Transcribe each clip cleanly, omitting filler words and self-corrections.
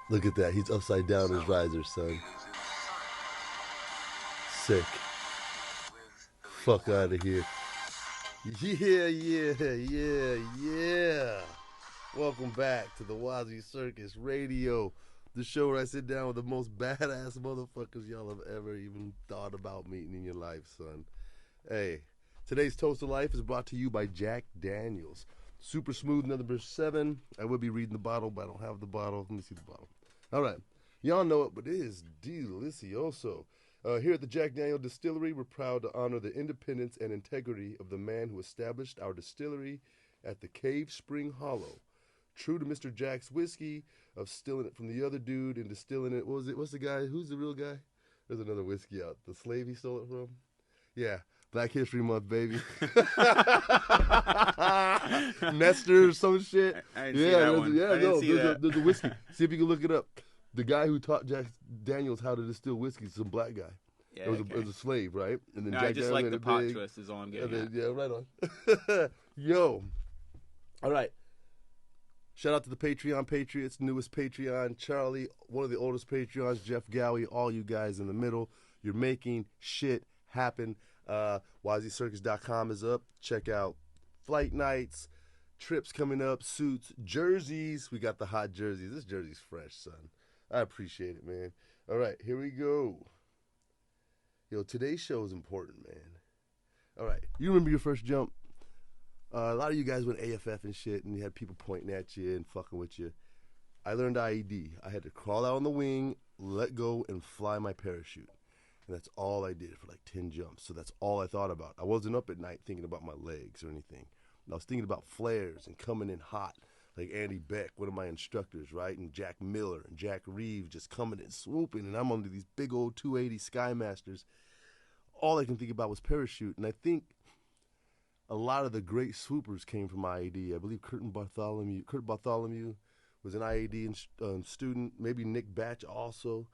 Look at that. He's upside down his riser, son. Sick. Fuck out of here. Yeah. Welcome back to the WazzyCircus Radio, the show where I sit down with the most badass motherfuckers y'all have ever even thought about meeting in your life, son. Hey, today's Toast of Life is brought to you by Jack Daniels. Super smooth, number 7. I would be reading the bottle, but I don't have the bottle. Let me see the bottle. All right. Y'all know it, but it is delicioso. Here at the Jack Daniel Distillery, we're proud to honor the independence and integrity of the man who established our distillery at the Cave Spring Hollow. True to Mr. Jack's whiskey of stealing it from the other dude and distilling it. What was it? What's the guy? Who's the real guy? There's another whiskey out. The slave he stole it from? Yeah. Black History Month, baby. Nestor or some shit. I didn't see that one. There's a whiskey. See if you can look it up. The guy who taught Jack Daniels how to distill whiskey is some black guy. Yeah, it was a slave, right? And then no, Jack I just Daniels like the pot twist is all I'm getting at. Yeah, right on. Yo. All right. Shout out to the Patreon Patriots, newest Patreon, Charlie, one of the oldest Patreons, Jeff Gowie, all you guys in the middle. You're making shit happen. WazzyCircus.com is up. Check out flight nights, trips coming up, suits, jerseys. We got the hot jerseys. This jersey's fresh, son. I appreciate it, man. All right, here we go. Yo, today's show is important, man. All right, you remember your first jump? A lot of you guys went AFF and shit, and you had people pointing at you and fucking with you. I learned IED. I had to crawl out on the wing, let go, and fly my parachute. And that's all I did for like 10 jumps. So that's all I thought about. I wasn't up at night thinking about my legs or anything. And I was thinking about flares and coming in hot. Like Andy Beck, one of my instructors, right? And Jack Miller and Jack Reeves just coming in swooping. And I'm under these big old 280 Skymasters. All I can think about was parachute. And I think a lot of the great swoopers came from IED. I believe Kurt Bartholomew was an IED student. Maybe Nick Batch also.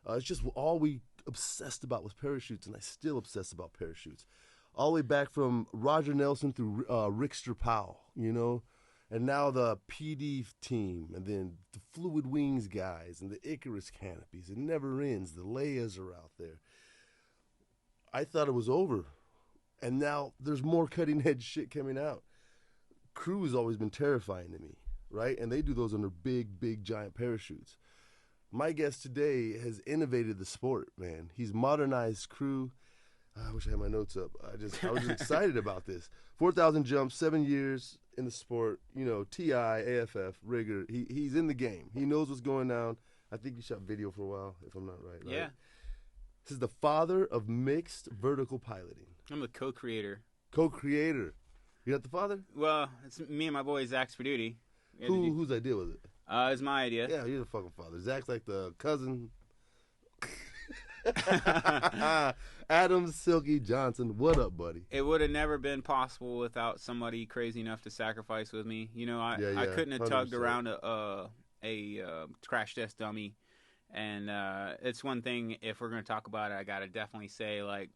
It's just all we obsessed about was parachutes, and I still obsess about parachutes. All the way back from Roger Nelson through Rickster Powell, you know? And now the PD team, and then the Fluid Wings guys, and the Icarus Canopies. It never ends. The Leias are out there. I thought it was over. And now there's more cutting-edge shit coming out. Crew has always been terrifying to me, right? And they do those under big, giant parachutes. My guest today has innovated the sport, man. He's modernized crew. I wish I had my notes up. I was just excited about this. 4,000 jumps, 7 years in the sport. You know, TI, AFF, rigger. He's in the game. He knows what's going down. I think he shot video for a while, if I'm not right. Yeah. This is the father of mixed vertical piloting. I'm the co-creator. Co-creator. You're not the father? Well, it's me and my boy Zach Sperduti. Whose idea was it? It's my idea. Yeah, you're the fucking father. Zach's like the cousin. Adam Silky Johnson. What up, buddy? It would have never been possible without somebody crazy enough to sacrifice with me. You know, I couldn't have 100%. tugged around a crash test dummy. And it's one thing, if we're going to talk about it, I got to definitely say, like,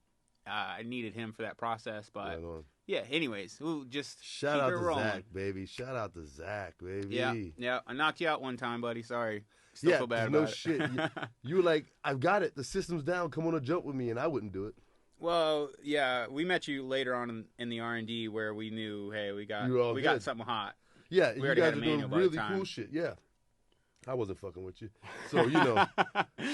I needed him for that process. But, yeah, anyways, we'll just shout keep out it to rolling. Zach, baby. Shout out to Zach, baby. Yeah. I knocked you out one time, buddy. Sorry. Still feel bad about no shit. You were like, I've got it. The system's down. Come on a jump with me. And I wouldn't do it. Well, yeah, we met you later on in the R&D where we knew, hey, we got something hot. Yeah, we you guys are doing really cool shit. Yeah. I wasn't fucking with you. So, you know,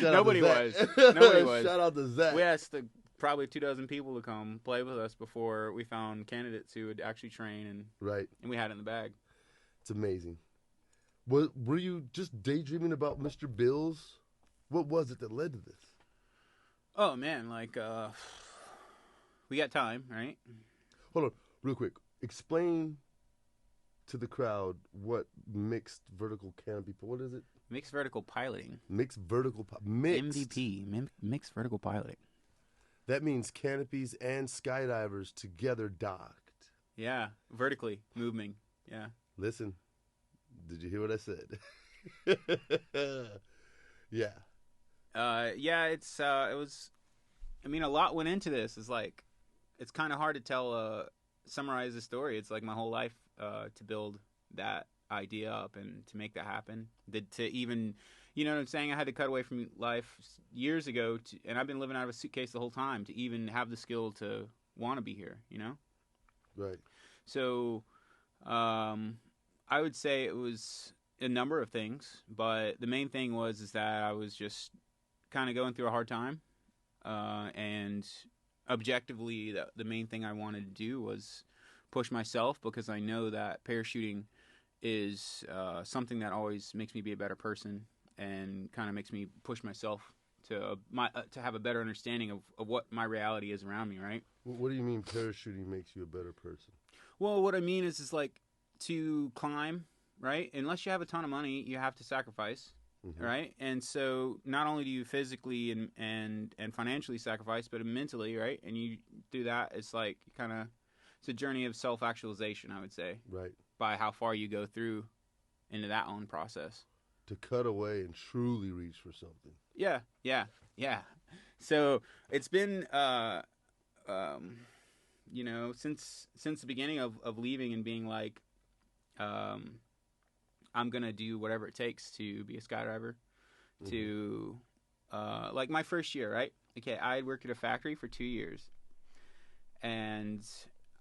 Nobody was. Shout out to Zach. We asked probably 24 people to come play with us before we found candidates who would actually train, and we had it in the bag. It's amazing. Were you just daydreaming about Mr. Bills? What was it that led to this? Oh, man, like, we got time, right? Hold on, real quick. Explain to the crowd what mixed vertical canopy, what is it? Mixed vertical piloting. Mixed vertical mixed. MVP, mixed vertical piloting. That means canopies and skydivers together docked. Yeah, vertically moving. Yeah. Listen, did you hear what I said? Yeah. It was. I mean, a lot went into this. It's kind of hard to summarize the story. It's like my whole life to build that idea up and to make that happen. To even, You know what I'm saying? I had to cut away from life years ago, and I've been living out of a suitcase the whole time to even have the skill to want to be here, you know? Right. So I would say it was a number of things, but the main thing is that I was just kind of going through a hard time, and objectively, the main thing I wanted to do was push myself, because I know that parachuting is something that always makes me be a better person and kind of makes me push myself to have a better understanding of what my reality is around me, right? What do you mean parachuting makes you a better person? Well, what I mean is like to climb, right? Unless you have a ton of money, you have to sacrifice, right? And so not only do you physically and financially sacrifice, but mentally, right? And you do that, it's like it's a journey of self-actualization, I would say. Right. By how far you go through into that own process. To cut away and truly reach for something. Yeah. So it's been, since the beginning of leaving and being like, I'm going to do whatever it takes to be a skydiver, to, like my first year, right? Okay, I had worked at a factory for 2 years, and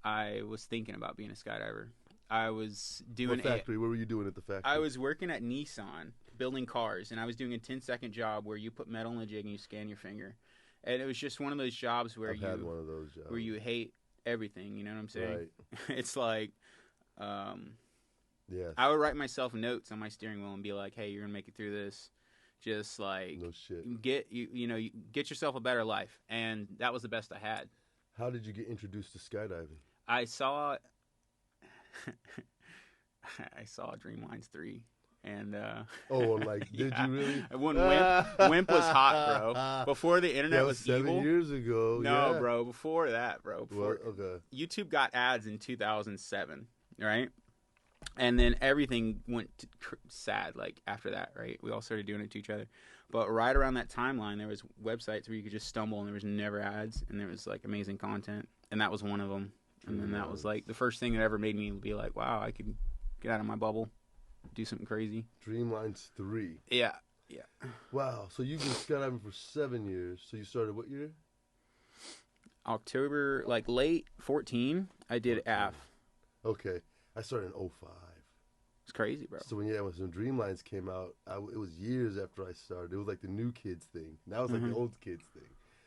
I was thinking about being a skydiver. I was doing... What factory? What were you doing at the factory? I was working at Nissan, building cars, and I was doing a 10-second job where you put metal in a jig and you scan your finger. And it was just one of those jobs where I've had one of those jobs. Where you hate everything, you know what I'm saying? Right. It's like... yes. I would write myself notes on my steering wheel and be like, hey, you're going to make it through this. Just like... No shit. Get yourself a better life. And that was the best I had. How did you get introduced to skydiving? I saw Dreamlines 3, and did you really? When Wimp was hot, bro. Before the internet was 7 evil. years ago. No, yeah. bro. Before that, bro. Okay. YouTube got ads in 2007, right? And then everything went sad, like, after that, right? We all started doing it to each other. But right around that timeline, there was websites where you could just stumble and there was never ads, and there was, like, amazing content. And that was one of them. And then that was, like, the first thing that ever made me be like, wow, I could get out of my bubble, do something crazy. Dreamlines 3. Yeah. Wow. So you've been skydiving for 7 years. So you started what year? October, like, late 14, I did AF. Okay. I started in 05. It's crazy, bro. So when Dreamlines came out, it was years after I started. It was like the new kids thing. Now it's like the old kids thing.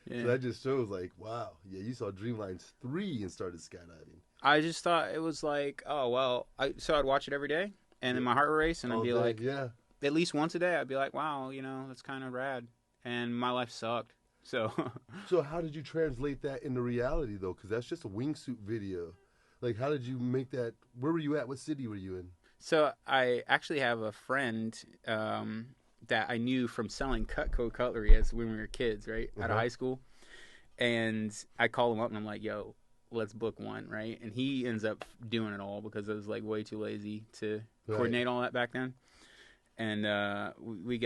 Yeah. So that just shows, like, wow, yeah, you saw Dreamlines 3 and started skydiving. I just thought it was like, oh, well, so I'd watch it every day, and then my heart would race, and I'd be like, at least once a day, I'd be like, wow, that's kind of rad. And my life sucked, so. So how did you translate that into reality, though? Because that's just a wingsuit video. Like, how did you make that? Where were you at? What city were you in? So I actually have a friend that I knew from selling Cutco cutlery when we were kids, right, out of high school. And I call him up, and I'm like, yo, let's book one, right? And he ends up doing it all because I was, like, way too lazy to coordinate all that back then. And we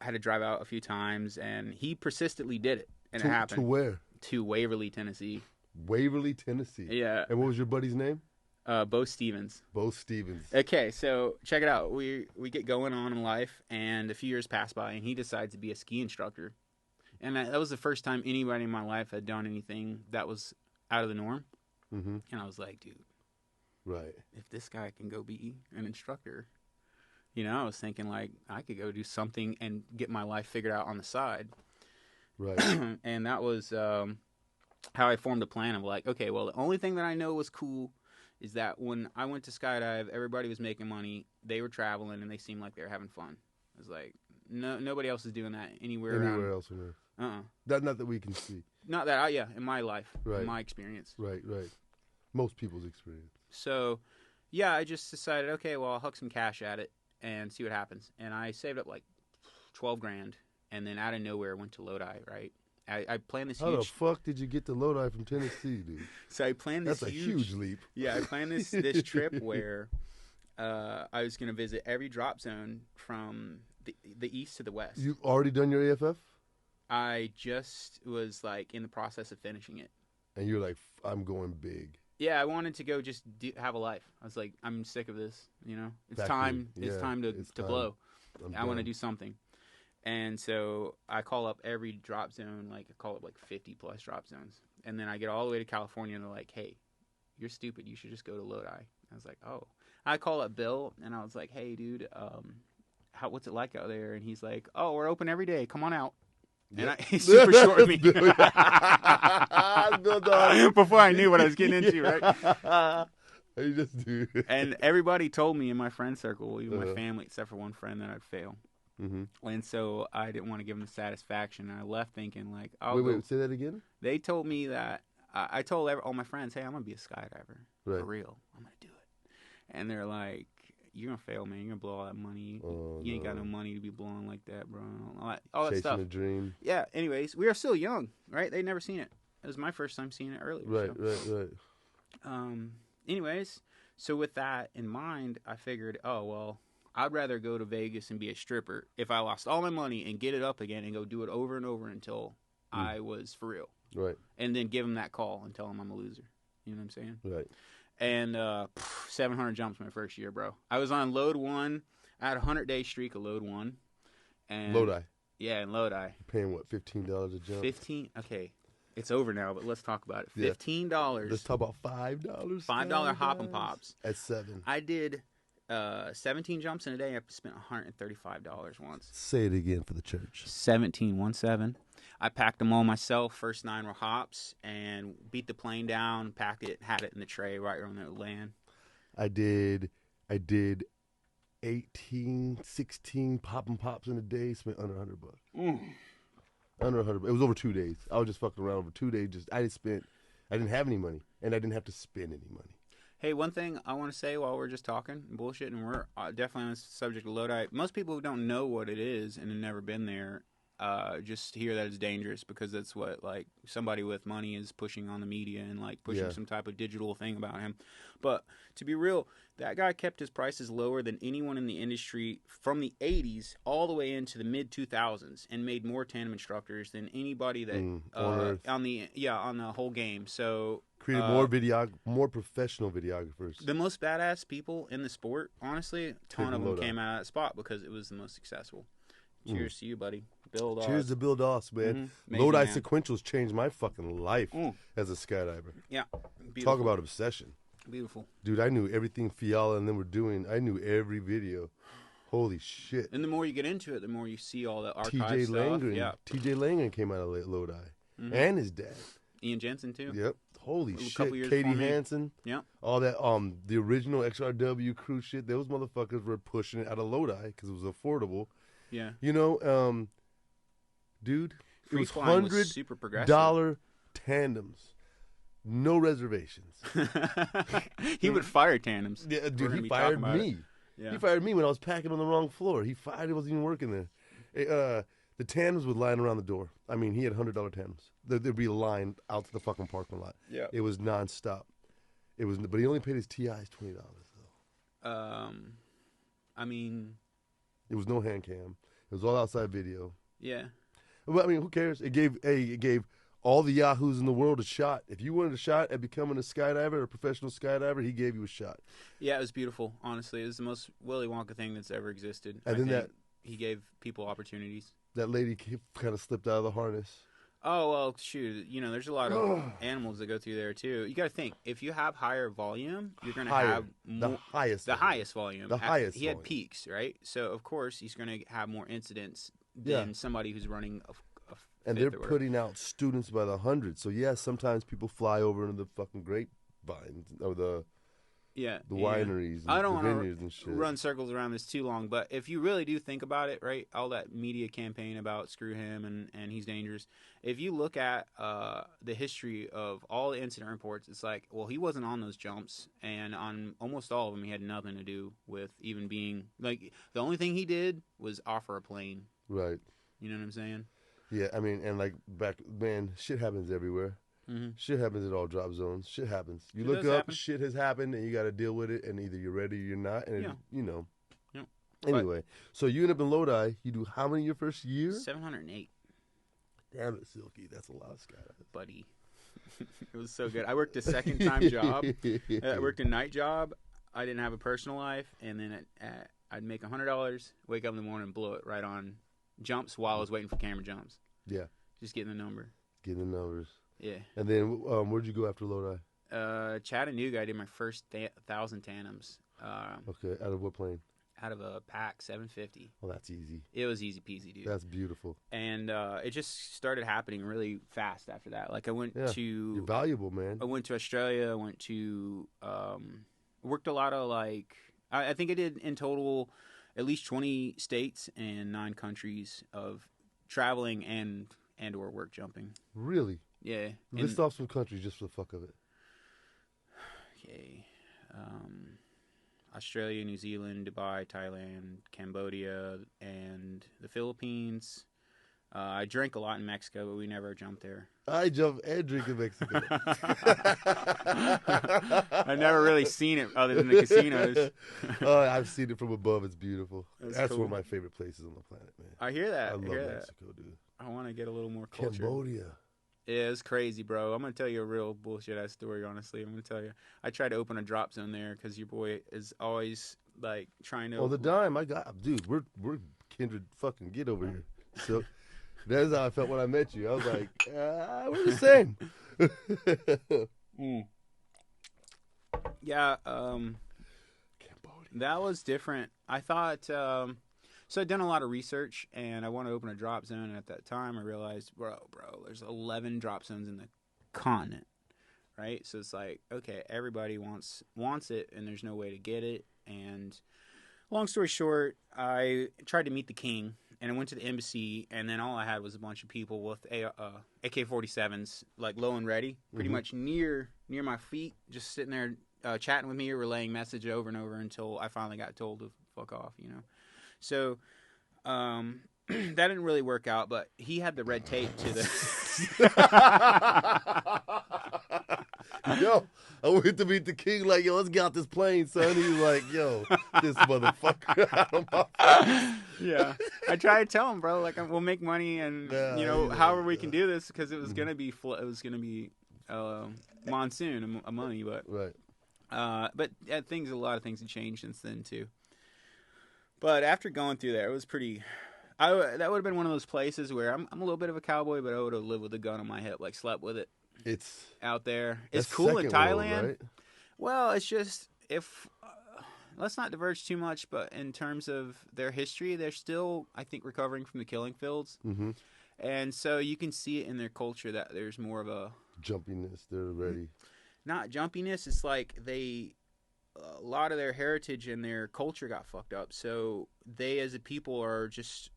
had to drive out a few times, and he persistently did it, and it happened. To where? To Waverly, Tennessee. Waverly, Tennessee. Yeah. And what was your buddy's name? Bo Stevens. Bo Stevens. Okay, so check it out. We get going on in life, and a few years pass by, and he decides to be a ski instructor. And that was the first time anybody in my life had done anything that was out of the norm. Mm-hmm. And I was like, dude, right? If this guy can go be an instructor, I was thinking, like, I could go do something and get my life figured out on the side. Right. And that was how I formed a plan of, like, okay, well, the only thing that I know was cool is that when I went to skydive, everybody was making money, they were traveling, and they seemed like they were having fun. It was like, nobody else is doing that anywhere else on Earth. Not that we can see. Not that, in my life, in my experience. Right. Most people's experience. So, yeah, I just decided, okay, well, I'll huck some cash at it and see what happens. And I saved up like $12,000, and then out of nowhere went to Lodi, right? I planned this huge... How the fuck did you get to Lodi from Tennessee, dude? So I planned this That's a huge leap. Yeah, I planned this trip where I was going to visit every drop zone from the east to the west. You've already done your AFF? I just was, like, in the process of finishing it. And you're like, I'm going big. Yeah, I wanted to go just have a life. I was like, I'm sick of this, It's time to blow. I want to do something. And so I call up every drop zone, like I call up like 50 plus drop zones. And then I get all the way to California and they're like, hey, you're stupid. You should just go to Lodi. I was like, oh. I call up Bill and I was like, hey, dude, what's it like out there? And he's like, oh, we're open every day. Come on out. Yep. And he's super short with me. Before I knew what I was getting into, right? You just do. And everybody told me in my friend circle, even my family, except for one friend, that I'd fail. Mm-hmm. And so I didn't want to give them the satisfaction. And I left thinking, like, wait, say that again? They told me that, I told all my friends, hey, I'm going to be a skydiver. Right. For real. I'm going to do it. And they're like, you're going to fail, man. You're going to blow all that money. You ain't got no money to be blowing like that, bro. All that stuff. Chasing a dream. Yeah, anyways, we are still young, right? They'd never seen it. It was my first time seeing it earlier. Right. Anyways, so with that in mind, I figured, I'd rather go to Vegas and be a stripper if I lost all my money and get it up again and go do it over and over until I was for real. Right. And then give them that call and tell them I'm a loser. You know what I'm saying? Right. And 700 jumps my first year, bro. I was on load 1. I had a 100-day streak of load 1. And Lodi. Yeah, in Lodi. You're paying what, $15 a jump? 15. Okay. It's over now, but let's talk about it. $15. Let's talk about $5. $5 hop and pops. At 7. I did 17 jumps in a day. I spent $135 once. Say it again for the church. 17. I packed them all myself. First 9 were hops and beat the plane down, packed it, had it in the tray right on the land. I did 18, 16 pop and pops in a day. Spent under $100. Under $100. It was over 2 days. I was just fucking around over 2 days. I didn't have any money, and I didn't have to spend any money. Hey, one thing I want to say while we're just talking bullshit, and we're definitely on the subject of Lodi. Most people who don't know what it is and have never been there, just hear that it's dangerous because that's what like somebody with money is pushing on the media and like pushing some type of digital thing about him. But to be real, that guy kept his prices lower than anyone in the industry from the 80s all the way into the mid 2000s and made more tandem instructors than anybody that on the whole game. So created more professional videographers. The most badass people in the sport, honestly, a ton of them came out of that spot because it was the most successful. Cheers to you, buddy. Bill Doss. Cheers to Bill Doss, man. Lodi sequentials changed my fucking life as a skydiver. Yeah. Beautiful. Talk about obsession. Beautiful. Dude, I knew everything Fiala and them were doing. I knew every video. Holy shit. And the more you get into it, the more you see all the archive TJ stuff. Langren. Yeah. TJ Langren came out of Lodi. And his dad. Ian Jensen, too. Yep. Holy shit. Katie Hansen. Yep. All that, the original XRW crew shit, those motherfuckers were pushing it out of Lodi because it was affordable. Yeah. You know, dude, it was $100 tandems. No reservations. He would fire tandems. Yeah, dude, he fired me. Yeah. He fired me when I was packing on the wrong floor. He wasn't even working there. The tandems would line around the door. I mean, he had $100 tandems. There'd be a line out to the fucking parking lot. Yeah. It was nonstop. But he only paid his TIs $20 though. I mean, it was no hand cam. It was all outside video. Yeah. But I mean, who cares? It gave all the yahoos in the world a shot. If you wanted a shot at becoming a skydiver, a professional skydiver, he gave you a shot. Yeah, it was beautiful. Honestly, it was the most Willy Wonka thing that's ever existed. And then he gave people opportunities. That lady kind of slipped out of the harness. Oh, well, shoot. You know, there's a lot of animals that go through there, too. You got to think, if you have higher volume, you're going to have more, the highest volume. He had peaks, right? So, of course, he's going to have more incidents than somebody who's running a and they're putting out students by the hundreds. So, yes, sometimes people fly over into the fucking grapevines or the wineries and I don't the vineyards and shit. Run circles around this too long, but if you really do think about it, right, all that media campaign about screw him and he's dangerous, if you look at the history of all the incident reports, it's like, well, he wasn't on those jumps, and on almost all of them he had nothing to do with even being, like, the only thing he did was offer a plane. Right. You know what I'm saying? Yeah, I mean, and like shit happens everywhere. Mm-hmm. Shit happens at all drop zones. Shit happens. You look up, shit has happened, and you got to deal with it, and either you're ready or you're not, and you know. Yeah. Anyway, so you end up in Lodi. You do how many your first year? 708. Damn it, Silky. That's a lot of skydiving. Buddy. It was so good. I worked a second-time job. I worked a night job. I didn't have a personal life, and then I'd make $100, wake up in the morning, and blow it right on jumps while I was waiting for camera jumps. Yeah. Just getting the number. Getting the numbers. Yeah. And then where'd you go after Lodi? Chattanooga, I did my first 1,000 tandems. Okay, out of what plane? Out of a Pac 750. Oh, that's easy. It was easy peasy, dude. That's beautiful. And it just started happening really fast after that. Like I went to... You're valuable, man. I went to Australia. I went to... worked a lot of like... I think I did in total at least 20 states and 9 countries of traveling and or work jumping. Really? Yeah. List off some countries just for the fuck of it. Okay. Australia, New Zealand, Dubai, Thailand, Cambodia, and the Philippines. I drank a lot in Mexico, but we never jumped there. I jump and drink in Mexico. I've never really seen it other than the casinos. I've seen it from above. It's beautiful. That's cool. one of my favorite places on the planet, man. I hear that. I love Mexico, dude. I want to get a little more culture. Cambodia. Yeah, it's crazy, bro. I'm going to tell you a real bullshit-ass story, honestly. I'm going to tell you. I tried to open a drop zone there because your boy is always, like, trying to... Oh, the dime. Dude, we're kindred fucking get over here. So that's how I felt when I met you. I was like, we're the same. Yeah, Cambodia. That was different. I thought... So I'd done a lot of research, and I wanted to open a drop zone, and at that time I realized, bro, there's 11 drop zones in the continent, right? So it's like, okay, everybody wants it, and there's no way to get it, and long story short, I tried to meet the king, and I went to the embassy, and then all I had was a bunch of people with AK-47s, like low and ready, pretty much near my feet, just sitting there chatting with me or relaying message over and over until I finally got told to fuck off, you know? So, that didn't really work out, but he had the red tape to the... Yo, I went to meet the king like, yo, let's get out this plane, son. He was like, yo, this motherfucker out of my face. Yeah. I tried to tell him, bro, like, we'll make money and, however we can do this, because it was going to be, monsoon, a money, but... Right. But a lot of things have changed since then, too. But after going through there, it was pretty... that would have been one of those places where I'm a little bit of a cowboy, but I would have lived with a gun on my hip, like slept with it. It's... out there. It's cool in Thailand. World, right? Well, it's just... let's not diverge too much, but in terms of their history, they're still, I think, recovering from the killing fields. Mm-hmm. And so you can see it in their culture that there's more of a... jumpiness. They're ready. Not jumpiness. It's like a lot of their heritage and their culture got fucked up. So they, as a people, are just,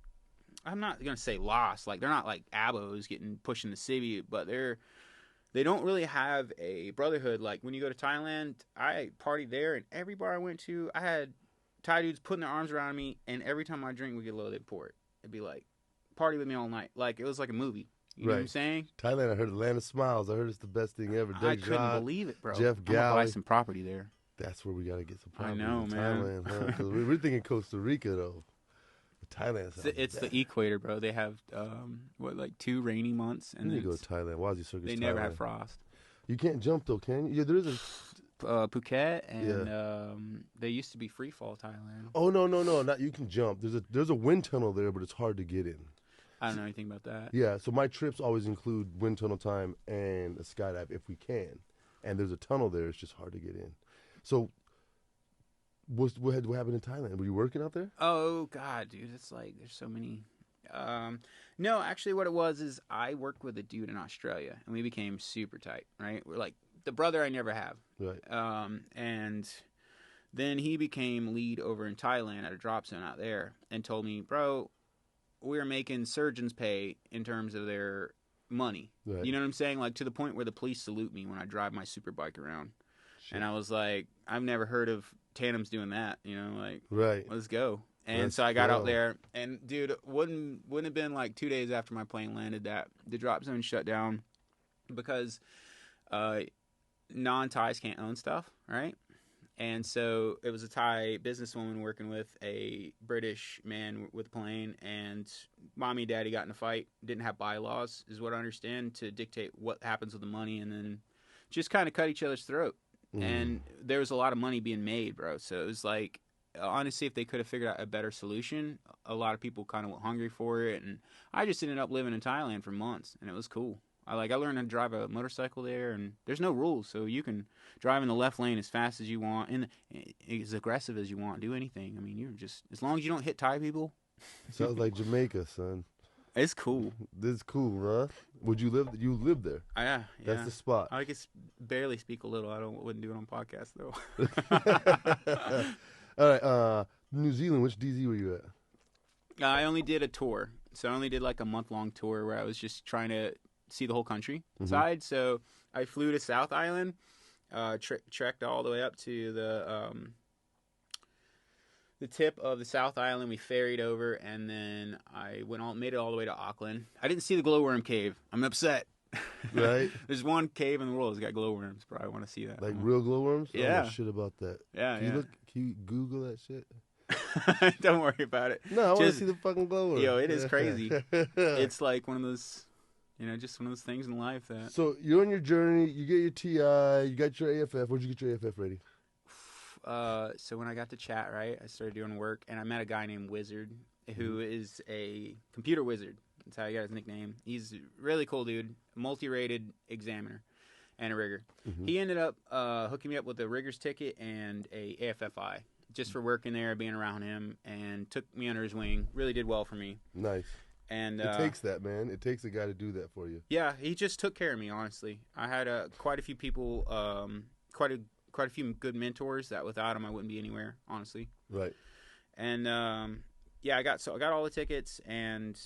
I'm not going to say lost. Like, they're not like abos getting pushed in the city, but they don't really have a brotherhood. Like, when you go to Thailand, I partied there, and every bar I went to, I had Thai dudes putting their arms around me, and every time I drink, we get low, they'd pour it. It'd be like, party with me all night. Like, it was like a movie. You know what I'm saying? Thailand, I heard Land of Smiles. I heard it's the best thing ever. I couldn't believe it, bro. Jeff Gowie. I'm going to buy some property there. That's where we got to get some property. I know, in man. Thailand, huh? 'Cause we're thinking Costa Rica, though. But Thailand it's the equator, bro. They have, 2 rainy months. And you go to Thailand. WazzyCircus They Thailand. never have frost. You can't jump, though, can you? Yeah, there is a... Phuket, and they used to be free fall Thailand. Oh, no. Not you can jump. There's a wind tunnel there, but it's hard to get in. I don't know anything about that. Yeah, so my trips always include wind tunnel time and a skydive if we can. And there's a tunnel there. It's just hard to get in. So what happened in Thailand? Were you working out there? Oh, God, dude. It's like there's so many. No, actually what it was is I worked with a dude in Australia, and we became super tight, right? We're like the brother I never have. Right. And then he became lead over in Thailand at a drop zone out there and told me, bro, we're making surgeons pay in terms of their money. Right. You know what I'm saying? Like, to the point where the police salute me when I drive my super bike around. Shit. And I was like, I've never heard of tandems doing that, you know, like, right. Let's go. And so I got out there, and dude, wouldn't have been like 2 days after my plane landed that the drop zone shut down because non-Thais can't own stuff, right? And so it was a Thai businesswoman working with a British man with a plane, and mommy and daddy got in a fight, didn't have bylaws, is what I understand, to dictate what happens with the money, and then just kind of cut each other's throat. And there was a lot of money being made, bro. So it was like honestly, if they could have figured out a better solution, a lot of people kind of went hungry for it. And I just ended up living in Thailand for months, and it was cool. I learned how to drive a motorcycle there, and there's no rules, so you can drive in the left lane as fast as you want and as aggressive as you want. Do anything. I mean, you're just, as long as you don't hit Thai people. Sounds like Jamaica, son. It's cool. This is cool, huh? Would you live? You live there? Yeah. That's the spot. I could barely speak a little. Wouldn't do it on podcast though. All right. New Zealand. Which DZ were you at? I only did a tour, so I only did like a month-long tour where I was just trying to see the whole country side. So I flew to South Island, trekked all the way up to the tip of the South Island. We ferried over, and then I made it all the way to Auckland. I didn't see the glowworm cave. I'm upset. Right. There's one cave in the world that's got glowworms, but I want to see that. Like real glowworms? Yeah. I don't know shit about that. Yeah, Can you Google that shit? Don't worry about it. No, I want to see the fucking glowworm. Yo, it is crazy. It's like one of those, just one of those things in life that. So you're on your journey. You get your TI. You got your AFF. Where'd you get your AFF ready? So when I got to chat, right, I started doing work, and I met a guy named Wizard, who is a computer wizard. That's how he got his nickname. He's a really cool dude, multi-rated examiner and a rigger. He ended up hooking me up with a rigger's ticket and a AFFI just for working there, being around him, and took me under his wing. Really did well for me. Nice. And it takes that, man. It takes a guy to do that for you. Yeah, he just took care of me, honestly. I had quite a few people, quite a few good mentors that without him I wouldn't be anywhere, honestly. Right. And I got all the tickets, and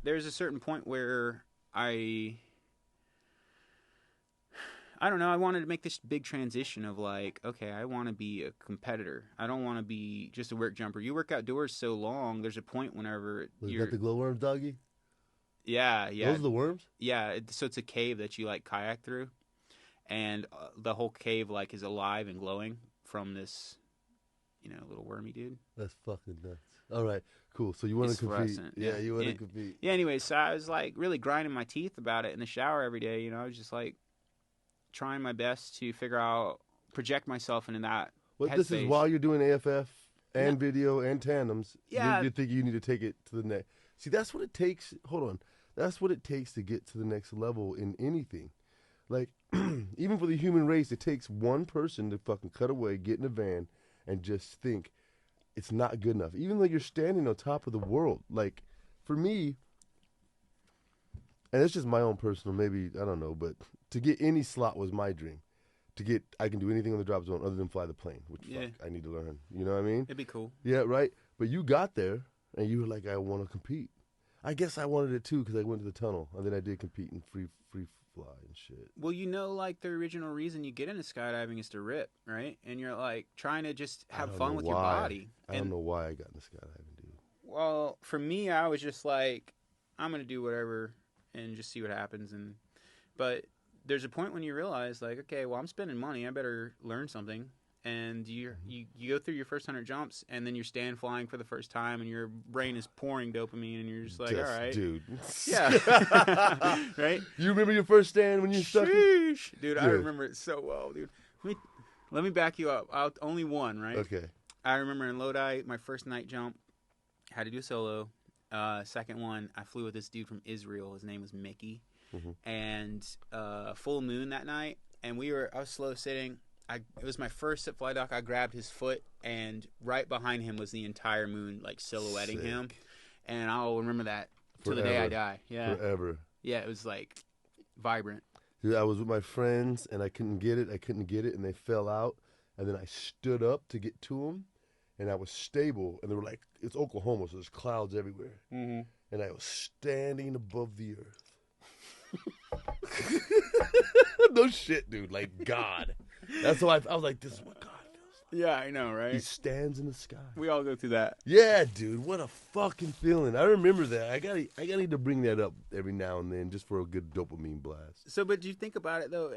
there's a certain point where I don't know, I wanted to make this big transition of like, okay, I want to be a competitor. I don't want to be just a work jumper. You work outdoors so long, there's a point whenever you got the glowworms, doggy? Yeah. Those are the worms? Yeah, so it's a cave that you like kayak through. And the whole cave like is alive and glowing from this, little wormy dude. That's fucking nuts. All right, cool. So you want to compete? Yeah, you want to compete. Yeah. Anyways, so I was like really grinding my teeth about it in the shower every day. I was just like trying my best to project myself into that. Well, this is while you're doing AFF and video and tandems. Yeah. You think you need to take it to the next. See, that's what it takes. Hold on. That's what it takes to get to the next level in anything. Like, even for the human race, it takes one person to fucking cut away, get in a van, and just think it's not good enough. Even though you're standing on top of the world. Like, for me, and it's just my own personal, maybe, I don't know, but to get any slot was my dream. I can do anything on the drop zone other than fly the plane, which fuck, I need to learn. You know what I mean? It'd be cool. Yeah, right? But you got there, and you were like, I want to compete. I guess I wanted it, too, because I went to the tunnel, and then I did compete in free fly and shit. Well, like the original reason you get into skydiving is to rip, right? And you're like trying to just have fun with your body. I don't know why I got into skydiving, dude. Well, for me, I was just like, I'm gonna do whatever and just see what happens. But there's a point when you realize, like, okay, well, I'm spending money. I better learn something. And you go through your first 100 jumps, and then you're stand flying for the first time, and your brain is pouring dopamine, and you're just like, all right. Dude. Yeah. Right? You remember your first stand when you stuck? Dude, I remember it so well, dude. Let me back you up. Only one, right? Okay. I remember in Lodi, my first night jump, had to do a solo. Second one, I flew with this dude from Israel. His name was Mickey. And full moon that night, and I was slow sitting. It was my first at Fly Dock. I grabbed his foot, and right behind him was the entire moon, like silhouetting him. And I'll remember that to the day I die. Yeah, forever. Yeah, it was like vibrant. Dude, I was with my friends, and I couldn't get it, and they fell out. And then I stood up to get to them, and I was stable. And they were like, it's Oklahoma, so there's clouds everywhere. And I was standing above the earth. No shit, dude. Like God. That's why I was like, this is what God feels like. Yeah, I know, right? He stands in the sky. We all go through that. Yeah, dude. What a fucking feeling. I remember that. I gotta need to bring that up every now and then just for a good dopamine blast. So, but you think about it, though,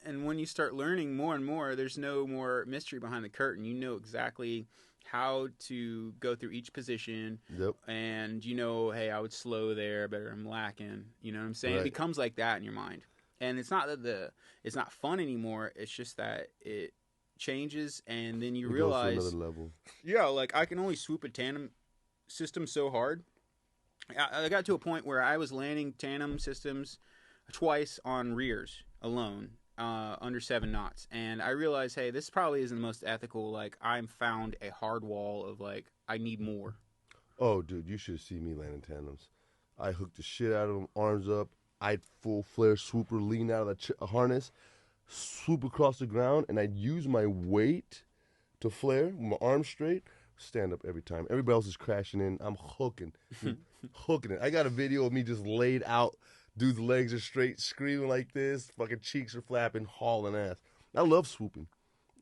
and when you start learning more and more, there's no more mystery behind the curtain. You know exactly how to go through each position. Yep. And hey, I would slow there, but I'm lacking. You know what I'm saying? Right. It becomes like that in your mind. And it's not that it's not fun anymore. It's just that changes, and then you It realize, goes to another level. Yeah, like I can only swoop a tandem system so hard. I got to a point where I was landing tandem systems twice on rears alone, under 7 knots, and I realized, hey, this probably isn't the most ethical. Like, I found a hard wall of like, I need more. Oh, dude, you should see me landing tandems. I hooked the shit out of them, arms up. I'd full flare swooper, lean out of the harness, swoop across the ground, and I'd use my weight to flare with my arms straight, stand up every time. Everybody else is crashing in. I'm hooking it. I got a video of me just laid out. Dude's legs are straight, screaming like this. Fucking cheeks are flapping, hauling ass. I love swooping.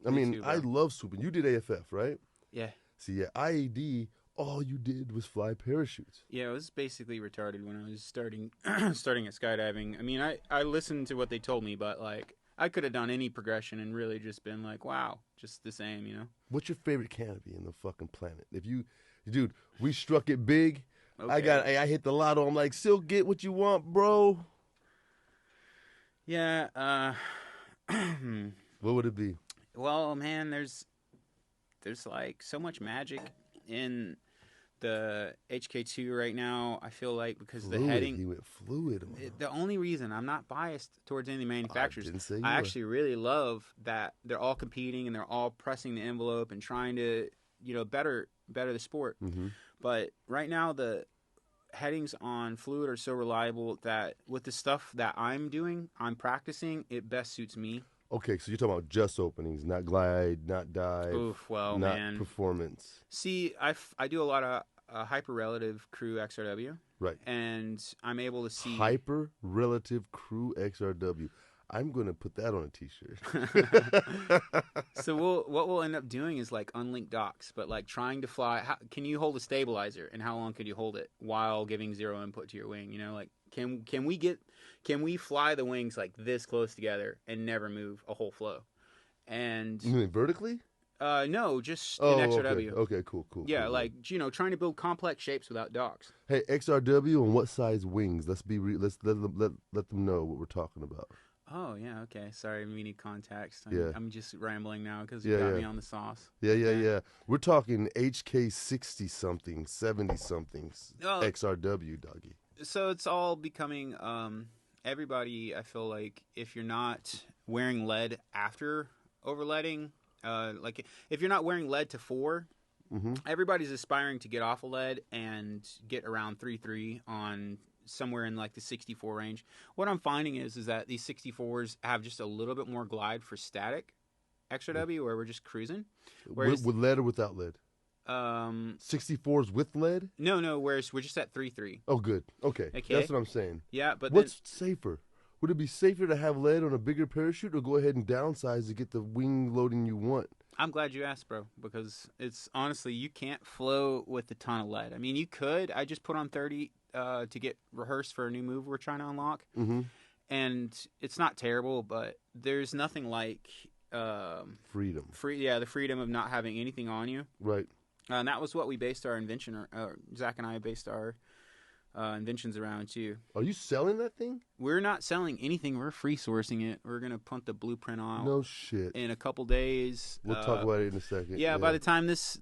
I love swooping. You did AFF, right? Yeah. See, yeah, IAD, all you did was fly parachutes. Yeah, it was basically retarded when I was starting starting at skydiving. I mean, I listened to what they told me, but like I could have done any progression and really just been like, wow, just the same, you know? What's your favorite canopy in the fucking planet? Dude, we struck it big. Okay. I hit the lotto. I'm like, still get what you want, bro. Yeah. What would it be? Well, man, there's like so much magic in the HK2 right now. I feel like because the heading, he went fluid. The only reason I'm not biased towards any of the manufacturers, I actually really love that they're all competing and they're all pressing the envelope and trying to, better the sport. Mm-hmm. But right now the headings on fluid are so reliable that with the stuff that I'm practicing, it best suits me. Okay, so you're talking about just openings, not glide, not dive, not performance. See, I do a lot of hyperrelative crew XRW. Right. And I'm able to see... Hyperrelative crew XRW. I'm going to put that on a T-shirt. So what we'll end up doing is like unlinked docks, but like trying to fly... can you hold a stabilizer, and how long could you hold it while giving zero input to your wing? Like can we fly the wings like this close together and never move a whole flow? And you mean vertically? No, just in XRW. Okay, cool. Yeah, cool. like trying to build complex shapes without docks. Hey, XRW and what size wings? Let's let them know what we're talking about. Oh yeah, okay. Sorry, we need context. Yeah. I'm just rambling now because you got me on the sauce. Yeah. We're talking HK 60 something, 70 somethings, XRW, doggy. So it's all becoming everybody. I feel like if you're not wearing lead after overleading, like if you're not wearing lead to 4, mm-hmm. everybody's aspiring to get off of lead and get around 3.3 on somewhere in like the 64 range. What I'm finding is that these 64s have just a little bit more glide for static XRW, where we're just cruising. With lead or without lead? 64s with lead? No. Whereas we're just at 3.3. Oh, good. Okay. That's what I'm saying. Yeah, but what's safer? Would it be safer to have lead on a bigger parachute, or go ahead and downsize to get the wing loading you want? I'm glad you asked, bro, because it's honestly, you can't flow with a ton of lead. I mean, you could. I just put on 30 to get rehearsed for a new move we're trying to unlock. Mm-hmm. And it's not terrible, but there's nothing like freedom. The freedom of not having anything on you. Right. And that was what we based our invention, Zach and I based our inventions around too. Are you selling that thing? We're not selling anything. We're free sourcing it. We're gonna punt the blueprint out. No shit. In a couple days. We'll talk about it in a second. Yeah, by the time this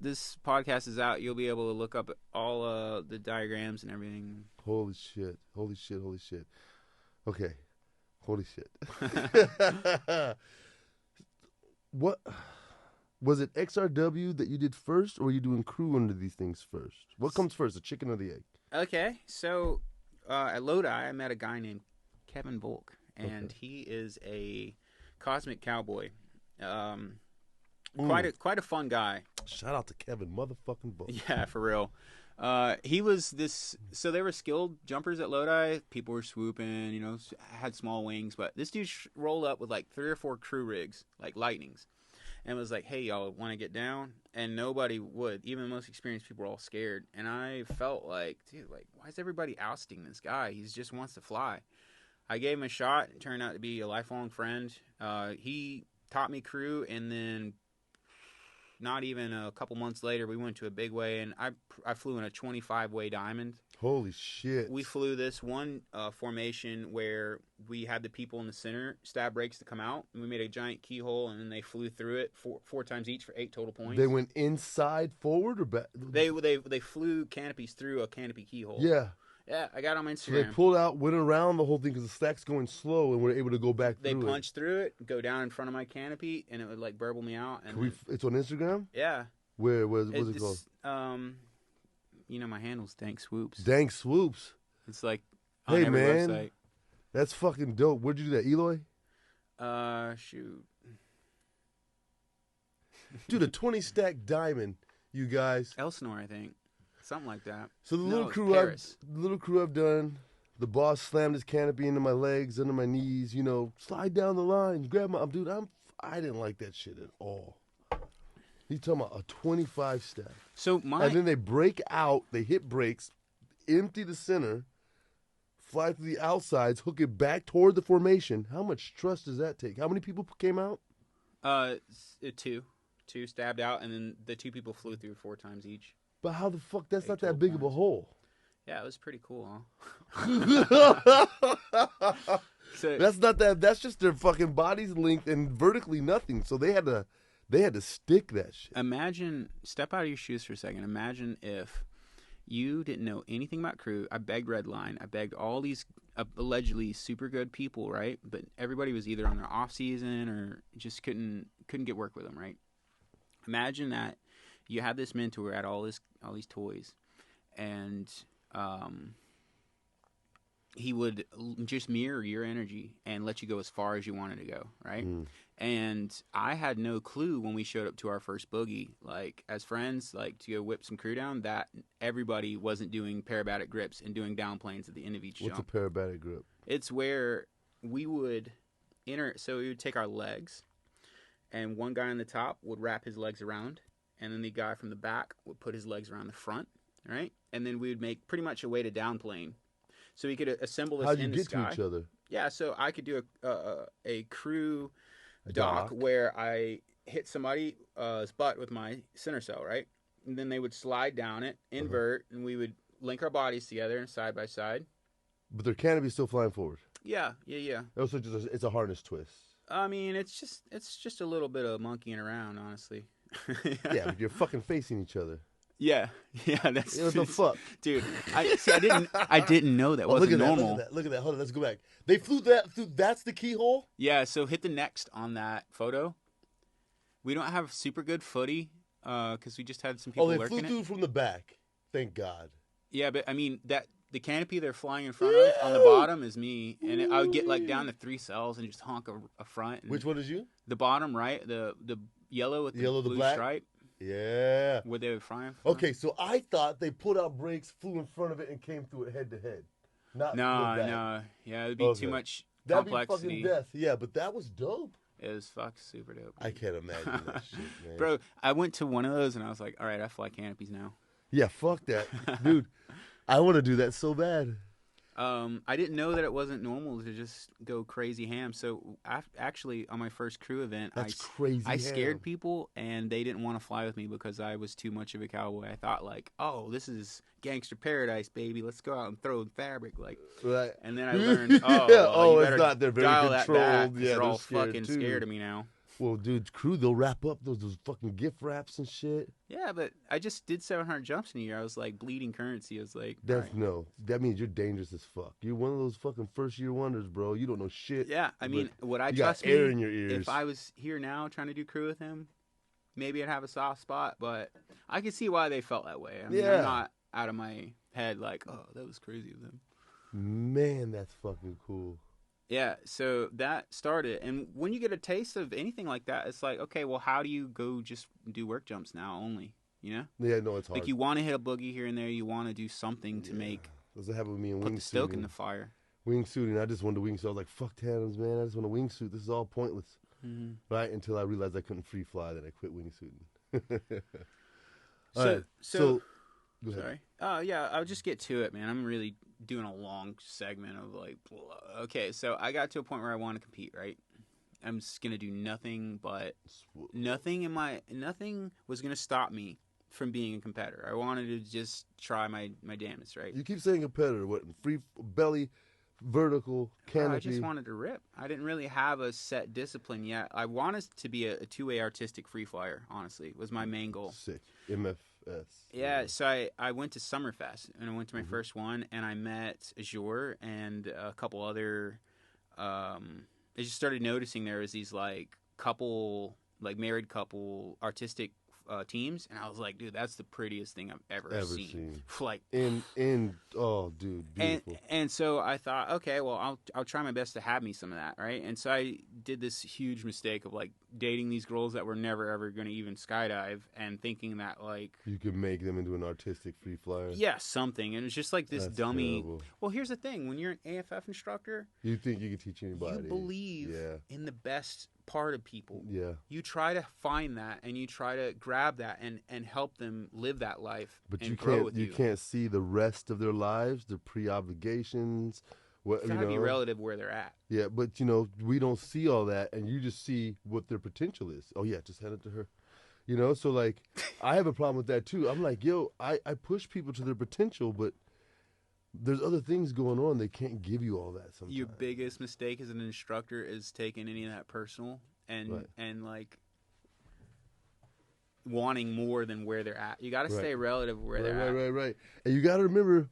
podcast is out, you'll be able to look up all the diagrams and everything. Holy shit. Okay. Holy shit. What was it? XRW that you did first, or were you doing crew under these things first? What comes first, the chicken or the egg? Okay, so at Lodi, I met a guy named Kevin Volk, and he is a cosmic cowboy. Quite a fun guy. Shout out to Kevin motherfucking Volk. Yeah, for real. He was this. So there were skilled jumpers at Lodi. People were swooping, had small wings, but this dude rolled up with like 3 or 4 crew rigs, like lightnings. And was like, hey, y'all want to get down? And nobody would. Even the most experienced people were all scared. And I felt like, dude, like, why is everybody ousting this guy? He just wants to fly. I gave him a shot. It turned out to be a lifelong friend. He taught me crew. And then not even a couple months later, we went to a big way, and I flew in a 25-way diamond. Holy shit. We flew this one formation where we had the people in the center stab brakes to come out, and we made a giant keyhole, and then they flew through it four times each for 8 total points. They went inside, forward, or back? They flew canopies through a canopy keyhole. Yeah. Yeah, I got it on my Instagram. So they pulled out, went around the whole thing because the stack's going slow, and we're able to go back They through punched through it, go down in front of my canopy, and it would like burble me out. And it's on Instagram? Yeah. What's it called? You know, my handle's Dank Swoops. Dank Swoops. It's like on every website. That's fucking dope. Where'd you do that, Eloy? Shoot. Dude, a 20-stack diamond, you guys. Elsinore, I think. Something like that. So the little crew I've done, the boss slammed his canopy into my legs, under my knees, you know, slide down the line, grab my... Dude, I didn't like that shit at all. He's talking about a 25 stack. And then they break out, they hit brakes, empty the center, fly through the outsides, hook it back toward the formation. How much trust does that take? How many people came out? 2. 2 stabbed out, and then the 2 people flew through 4 times each. But how the fuck? That's not that big of a hole. Yeah, it was pretty cool, huh? That's not that. That's just their fucking body's length and vertically nothing. So they had to stick that shit. Step out of your shoes for a second. Imagine if you didn't know anything about crew. I begged Redline. I begged all these allegedly super good people, right? But everybody was either on their off season or just couldn't get work with them, right? Imagine that you had this mentor at all these toys, and he would just mirror your energy and let you go as far as you wanted to go, right? And I had no clue when we showed up to our first boogie, like as friends, like to go whip some crew down, that everybody wasn't doing parabatic grips and doing down planes at the end of each jump. What's a parabatic grip? It's where we would so we would take our legs, and one guy on the top would wrap his legs around, and then the guy from the back would put his legs around the front, right? And then we would make pretty much a weighted down plane. So we could assemble this in the sky. How'd you get to each other? Yeah, so I could do a crew dock where I hit somebody's butt with my center cell, right? And then they would slide down it, invert, and we would link our bodies together side by side. But their canopy's still flying forward. Yeah. Also, it's a harness twist. I mean, it's just a little bit of monkeying around, honestly. Yeah, but you're fucking facing each other. Yeah, that's what the fuck, dude. I didn't know that wasn't normal. Look at that. Hold on, let's go back. They flew that through. That's the keyhole. Yeah. So hit the next on that photo. We don't have super good footy because we just had some people lurking it. Oh, they flew through from the back. Thank God. Yeah, but I mean the canopy they're flying in front of on the bottom is me, and I would get like down to 3 cells and just honk a front. Which one is you? The bottom right, the yellow with the blue black stripe. Yeah. Where they were flying from. Okay, so I thought they put out brakes, flew in front of it, and came through it head to head. No. Yeah, it'd be too much complexity. That'd be fucking death. Yeah, but that was dope. It was super dope. I can't imagine that shit, man. Bro, I went to one of those and I was like, all right, I fly canopies now. Yeah, fuck that. Dude, I want to do that so bad. I didn't know that it wasn't normal to just go crazy ham. So actually, on my first crew event, I scared people, and they didn't want to fly with me because I was too much of a cowboy. I thought like, oh, this is gangster paradise, baby. Let's go out and throw fabric, like. Right. And then I learned, it's not. They're very controlled. Yeah, they're all fucking scared of me now. Well, dude, crew, they'll wrap up those fucking gift wraps and shit. Yeah, but I just did 700 jumps in a year. I was like bleeding currency. I was like, that means you're dangerous as fuck. You're one of those fucking first year wonders, bro. You don't know shit. Yeah, I mean, would I trust me? In your ears. If I was here now trying to do crew with him, maybe I'd have a soft spot, but I can see why they felt that way. I mean, I'm not out of my head like, oh, that was crazy of them. Man, that's fucking cool. Yeah, so that started, and when you get a taste of anything like that, it's like, okay, well, how do you go just do work jumps now only, you know? Yeah, no, it's hard. Like, you want to hit a boogie here and there, you want to do something to make, that's what happened with me in put the stoke in the fire. Wingsuiting, I just wanted to wingsuit. I was like, fuck tandems, man, I just want to wingsuit. This is all pointless. Mm-hmm. Right, until I realized I couldn't free fly, then I quit wingsuiting. So go ahead. Sorry. Yeah, I'll just get to it, man. I'm really doing a long segment of like, okay, so I got to a point where I want to compete, right? I'm just gonna do nothing nothing was gonna stop me from being a competitor. I wanted to just try my damnedest, right? You keep saying competitor. What, free belly, vertical, canopy? I just wanted to rip. I didn't really have a set discipline yet. I wanted to be a two-way artistic free flyer, honestly, was my main goal. Sick. MFS. Yeah, so I went to Summerfest, and I went to my first one, and I met Azure and a couple other... I just started noticing there was these, like, married couple artistic teams, and I was like, dude, that's the prettiest thing I've ever seen. Like, oh, dude, beautiful. And so I thought, okay, well, I'll try my best to have me some of that, right? And so I did this huge mistake of like dating these girls that were never ever going to even skydive, and thinking that like you could make them into an artistic free flyer. Yeah, something. And it was just like this dummy. Terrible. Well, here's the thing: when you're an AFF instructor, you think you can teach anybody. You believe in the best part of people. Yeah. You try to find that, and you try to grab that and help them live that life. But and you can't see the rest of their lives, their pre-obligations. It's gotta be relative where they're at. Yeah, but we don't see all that, and you just see what their potential is. Oh yeah, just hand it to her. So like, I have a problem with that too. I'm like, yo, I push people to their potential, but there's other things going on. They can't give you all that sometimes. Your biggest mistake as an instructor is taking any of that personal and like wanting more than where they're at. You got to stay relative where they're at. Right. And you got to remember,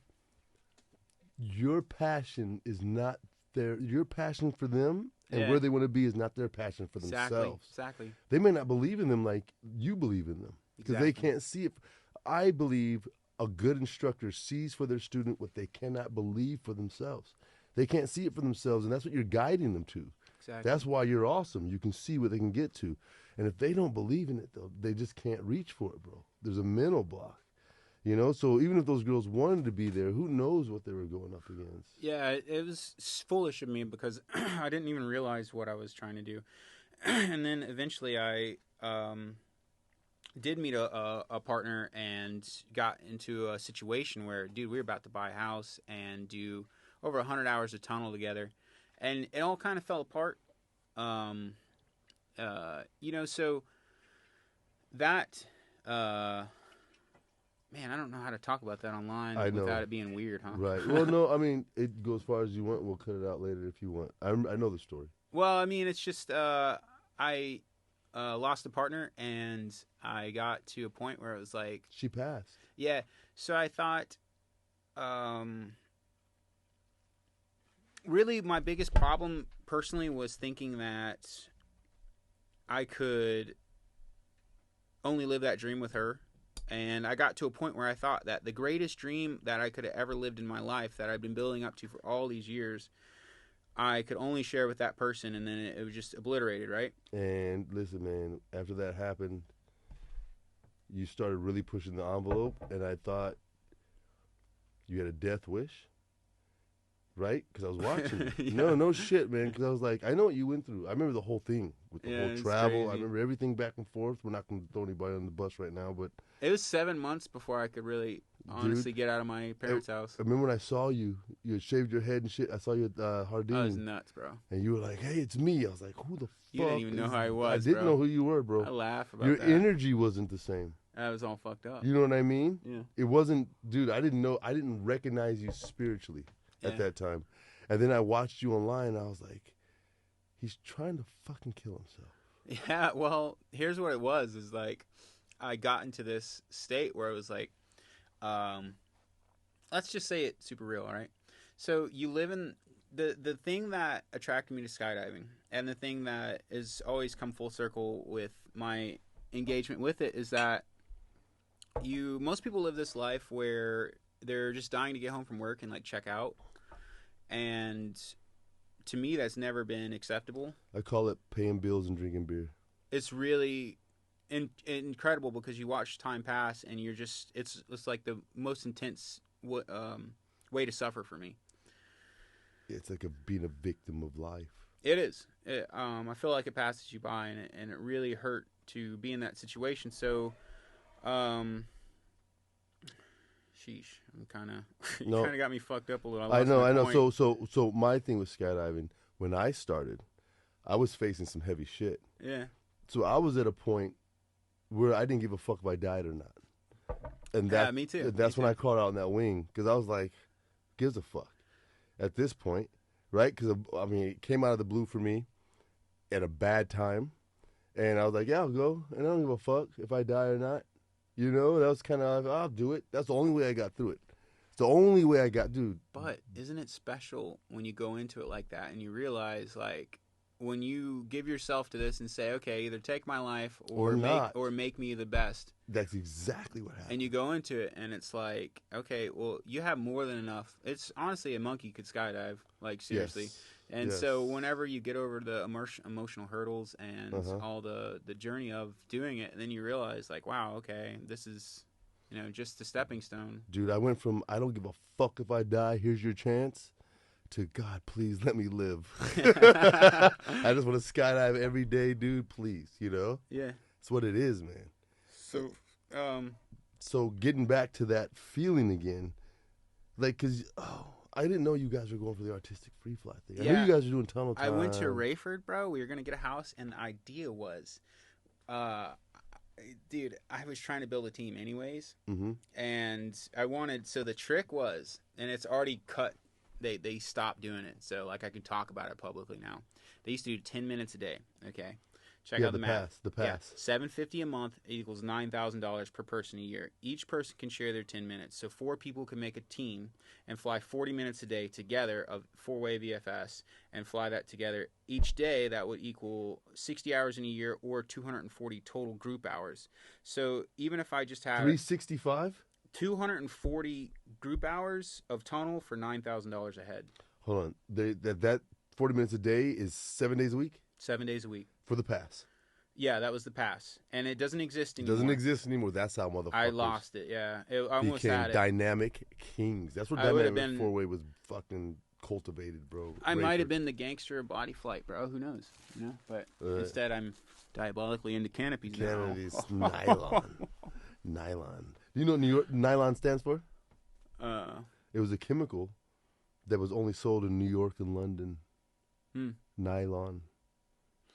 your passion is not your passion for them, and where they want to be is not their passion for themselves. Exactly. They may not believe in them like you believe in them, because they can't see it. I believe a good instructor sees for their student what they cannot believe for themselves. They can't see it for themselves, and that's what you're guiding them to. Exactly. That's why you're awesome. You can see what they can get to. And if they don't believe in it, though, they just can't reach for it, bro. There's a mental block. So even if those girls wanted to be there, who knows what they were going up against? Yeah, it was foolish of me because I didn't even realize what I was trying to do. And then eventually I did meet a partner and got into a situation where, dude, we were about to buy a house and do over 100 hours of tunnel together. And it all kind of fell apart. So that... man, I don't know how to talk about that online without it being weird, huh? Right. Well, no, I mean, it goes as far as you want. We'll cut it out later if you want. I know the story. Well, I mean, it's just I lost a partner, and I got to a point where it was like... She passed. Yeah. So I thought... really, my biggest problem, personally, was thinking that I could only live that dream with her. And I got to a point where I thought that the greatest dream that I could have ever lived in my life, that I've been building up to for all these years, I could only share with that person, and then it was just obliterated, right? And listen, man, after that happened, you started really pushing the envelope, and I thought you had a death wish, right? Because I was watching. Yeah. No shit, man, because I was like, I know what you went through. I remember the whole thing with the whole travel. Crazy. I remember everything back and forth. We're not going to throw anybody on the bus right now, but... It was 7 months before I could really, honestly, get out of my parents' house. I remember when I saw you, you had shaved your head and shit. I saw you at Hardin. I was nuts, bro. And you were like, hey, it's me. I was like, who the fuck? You didn't even know who I was, I didn't know who you were, bro. I laugh about your that. Your energy wasn't the same. I was all fucked up. You know what I mean? Yeah. It wasn't, dude, I didn't recognize you spiritually at that time. And then I watched you online, and I was like, he's trying to fucking kill himself. Yeah, well, here's what it was, is like, I got into this state where it was like, let's just say it's super real, all right? So you live in, the thing that attracted me to skydiving, and the thing that has always come full circle with my engagement with it, is that most people live this life where they're just dying to get home from work and like check out. And to me, that's never been acceptable. I call it paying bills and drinking beer. It's really incredible because you watch time pass, and you're just it's like the most intense way to suffer for me. It's like being a victim of life. It is. I feel like it passes you by, and it really hurt to be in that situation. So, sheesh, I'm kind of got me fucked up a little. I know. So my thing with skydiving, when I started, I was facing some heavy shit. Yeah. So I was at a point where I didn't give a fuck if I died or not. And that, me too. That's when I crawled out in that wing because I was like, gives a fuck at this point, right? Because, I mean, it came out of the blue for me at a bad time. And I was like, yeah, I'll go. And I don't give a fuck if I die or not. You know, that was kind of, I'll do it. That's the only way I got through it. It's the only way I got, dude. But isn't it special when you go into it like that and you realize, like, when you give yourself to this and say, okay, either take my life or make me the best. That's exactly what happened. And you go into it and it's like, okay, well, you have more than enough. It's honestly a monkey could skydive, like, seriously. Yes. And so whenever you get over the emotional hurdles and all the journey of doing it, and then you realize, like, wow, okay, this is, you know, just a stepping stone. Dude, I went from I don't give a fuck if I die, here's your chance, to God, please let me live. I just want to skydive every day, dude, please, you know? Yeah. That's what it is, man. So, getting back to that feeling again, like, because, I didn't know you guys were going for the artistic free fly thing. I knew you guys were doing tunnel time. I went to Rayford, bro. We were going to get a house, and the idea was, dude, I was trying to build a team anyways, and I wanted, so the trick was, and it's already cut, they stopped doing it, so, like, I can talk about it publicly now. They used to do 10 minutes a day, okay? Check out the math. The pass. Yeah, $750 a month equals $9,000 per person a year. Each person can share their 10 minutes. So 4 people can make a team and fly 40 minutes a day together of 4-way VFS and fly that together each day. That would equal 60 hours in a year or 240 total group hours. So even if I just have 365, 240 group hours of tunnel for $9,000 a head. Hold on. That 40 minutes a day is 7 days a week? 7 days a week. For the pass. Yeah, that was the pass. And it doesn't exist anymore. Doesn't exist anymore. That's how motherfuckers. I lost it, yeah. I almost became had it. Dynamic kings. That's what dynamic four-way was fucking cultivated, bro. I might have been the gangster of body flight, bro. Who knows? You know? But instead, I'm diabolically into canopies now. Canopies. Nylon. Do you know what New York nylon stands for? It was a chemical that was only sold in New York and London. Nylon.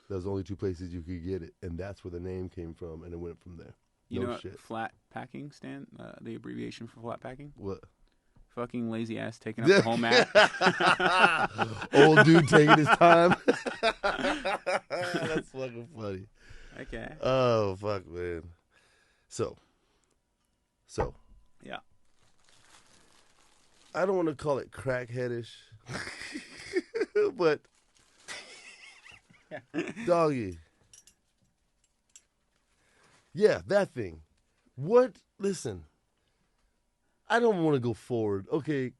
There's only 2 places you could get it, and that's where the name came from, and it went from there. You know what flat packing stand? The abbreviation for flat packing? What? Fucking lazy ass taking up the whole mat. Old dude taking his time. That's fucking funny. Okay. Oh, fuck, man. So. Yeah. I don't want to call it crackheadish, but doggy. Yeah, that thing. What? Listen. I don't want to go forward. Okay.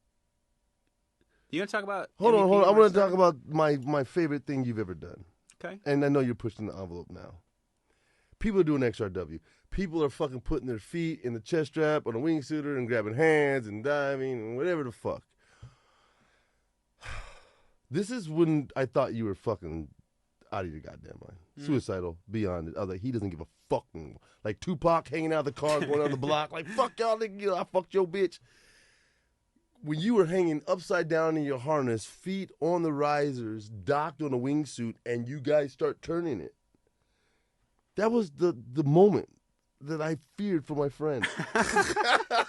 You want to talk about... Hold on. I want to talk about my favorite thing you've ever done. Okay. And I know you're pushing the envelope now. People are doing XRW. People are fucking putting their feet in the chest strap on a wingsuiter and grabbing hands and diving and whatever the fuck. This is when I thought you were fucking out of your goddamn mind. Suicidal, beyond it. I was like, he doesn't give a fucking... Like Tupac hanging out of the car going down the block like, fuck y'all, nigga, I fucked your bitch. When you were hanging upside down in your harness, feet on the risers, docked on a wingsuit, and you guys start turning it. That was the moment that I feared for my friend. I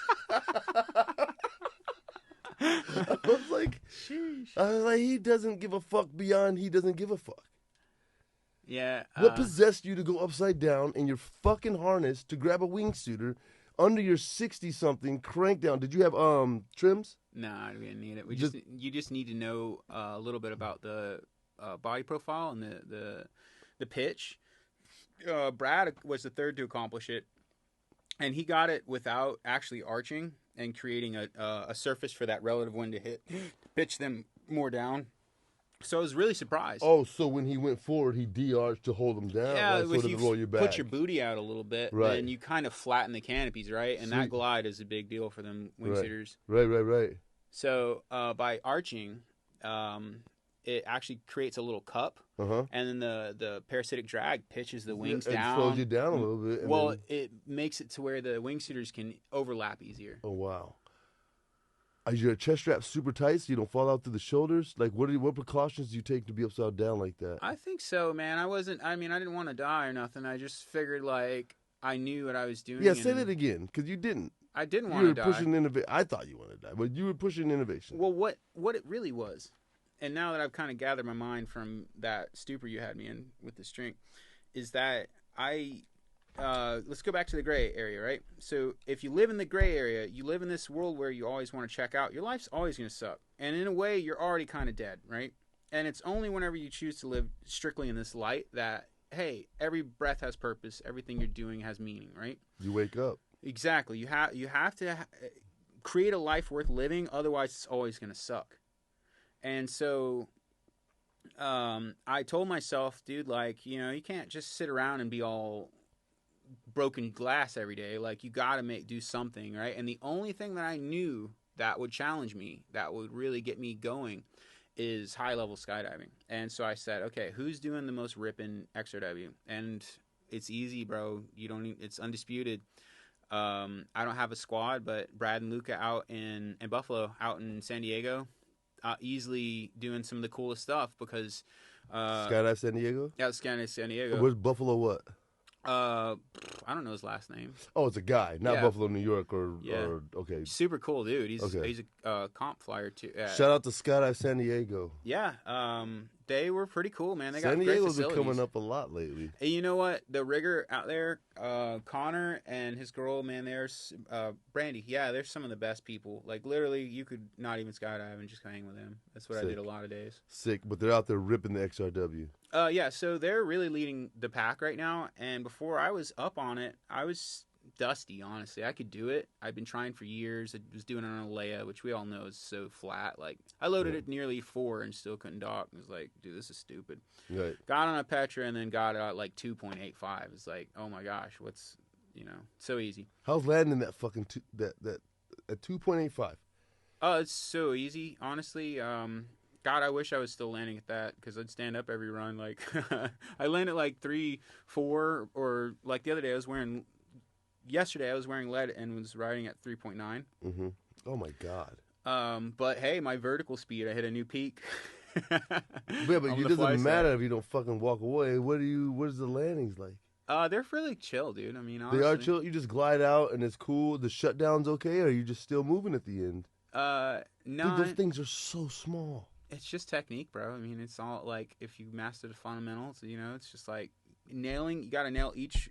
was like, he doesn't give a fuck beyond he doesn't give a fuck. Yeah. What possessed you to go upside down in your fucking harness to grab a wingsuiter under your 60-something crank down? Did you have trims? Nah, we didn't need it. You just need to know a little bit about the body profile and the pitch. Brad was the third to accomplish it, and he got it without actually arching and creating a surface for that relative wind to hit, to pitch them more down. So I was really surprised. Oh, so when he went forward, he de-arched to hold them down, yeah, right? So to roll your back. Put your booty out a little bit, right? And you kind of flatten the canopies, right? And that glide is a big deal for them wingsuiters. Right. So by arching, it actually creates a little cup, and then the parasitic drag pitches the wings down. It slows you down a little bit. Well, it makes it to where the wingsuiters can overlap easier. Oh, wow. Is your chest strap super tight so you don't fall out through the shoulders? Like, what precautions do you take to be upside down like that? I think so, man. I didn't want to die or nothing. I just figured, like, I knew what I was doing. Yeah, say that again, because you didn't. I didn't want to die. You were pushing innovation. I thought you wanted to die, but you were pushing innovation. Well, what it really was, and now that I've kind of gathered my mind from that stupor you had me in with the string, is that let's go back to the gray area, right? So if you live in the gray area, you live in this world where you always want to check out. Your life's always going to suck. And in a way, you're already kind of dead, right? And it's only whenever you choose to live strictly in this light that, hey, every breath has purpose. Everything you're doing has meaning, right? You wake up. Exactly. You have to create a life worth living. Otherwise, it's always going to suck. And so I told myself, dude, like, you can't just sit around and be all broken glass every day. Like, you got to do something, right? And the only thing that I knew that would challenge me, that would really get me going, is high-level skydiving. And so I said, okay, who's doing the most ripping XRW? And it's easy, bro. It's undisputed. I don't have a squad, but Brad and Luca out in Buffalo, out in San Diego, easily doing some of the coolest stuff because Skydive San Diego? Yeah, Skydive San Diego. Where's Buffalo what? I don't know his last name. Oh, it's a guy, not Buffalo, New York, or okay. Super cool dude. He's a comp flyer too. Shout out to Skydive San Diego. Yeah, they were pretty cool, man. They got San great Diego's been facilities. coming up a lot lately. And you know what? The rigger out there, Connor and his girl, man, there's Brandy. Yeah, they're some of the best people. Like, literally, you could not even skydive and just hang with them. That's what I did a lot of days. Sick, but they're out there ripping the XRW. Yeah, so they're really leading the pack right now. And before I was up on it, I was dusty, honestly. I could do it. I've been trying for years. I was doing it on a Leia, which we all know is so flat. Like, I loaded it nearly 4 and still couldn't dock. I was like, dude, this is stupid. Right. Got on a Petra and then got it at like 2.85. It's like, oh my gosh, so easy. How's landing that fucking that at 2.85? Oh, it's so easy, honestly. God, I wish I was still landing at that because I'd stand up every run. Like, I landed like 3, 4, or like the other day yesterday I was wearing lead and was riding at 3.9. Mm-hmm. Oh my God. But hey, my vertical speed, I hit a new peak. Yeah, but it doesn't matter if you don't fucking walk away. What is the landings like? They're really chill, dude. I mean, honestly. They are chill. You just glide out and it's cool. The shutdown's okay, or are you just still moving at the end? No. Dude, those things are so small. It's just technique, bro. I mean, it's all like if you master the fundamentals, it's just like nailing. You got to nail each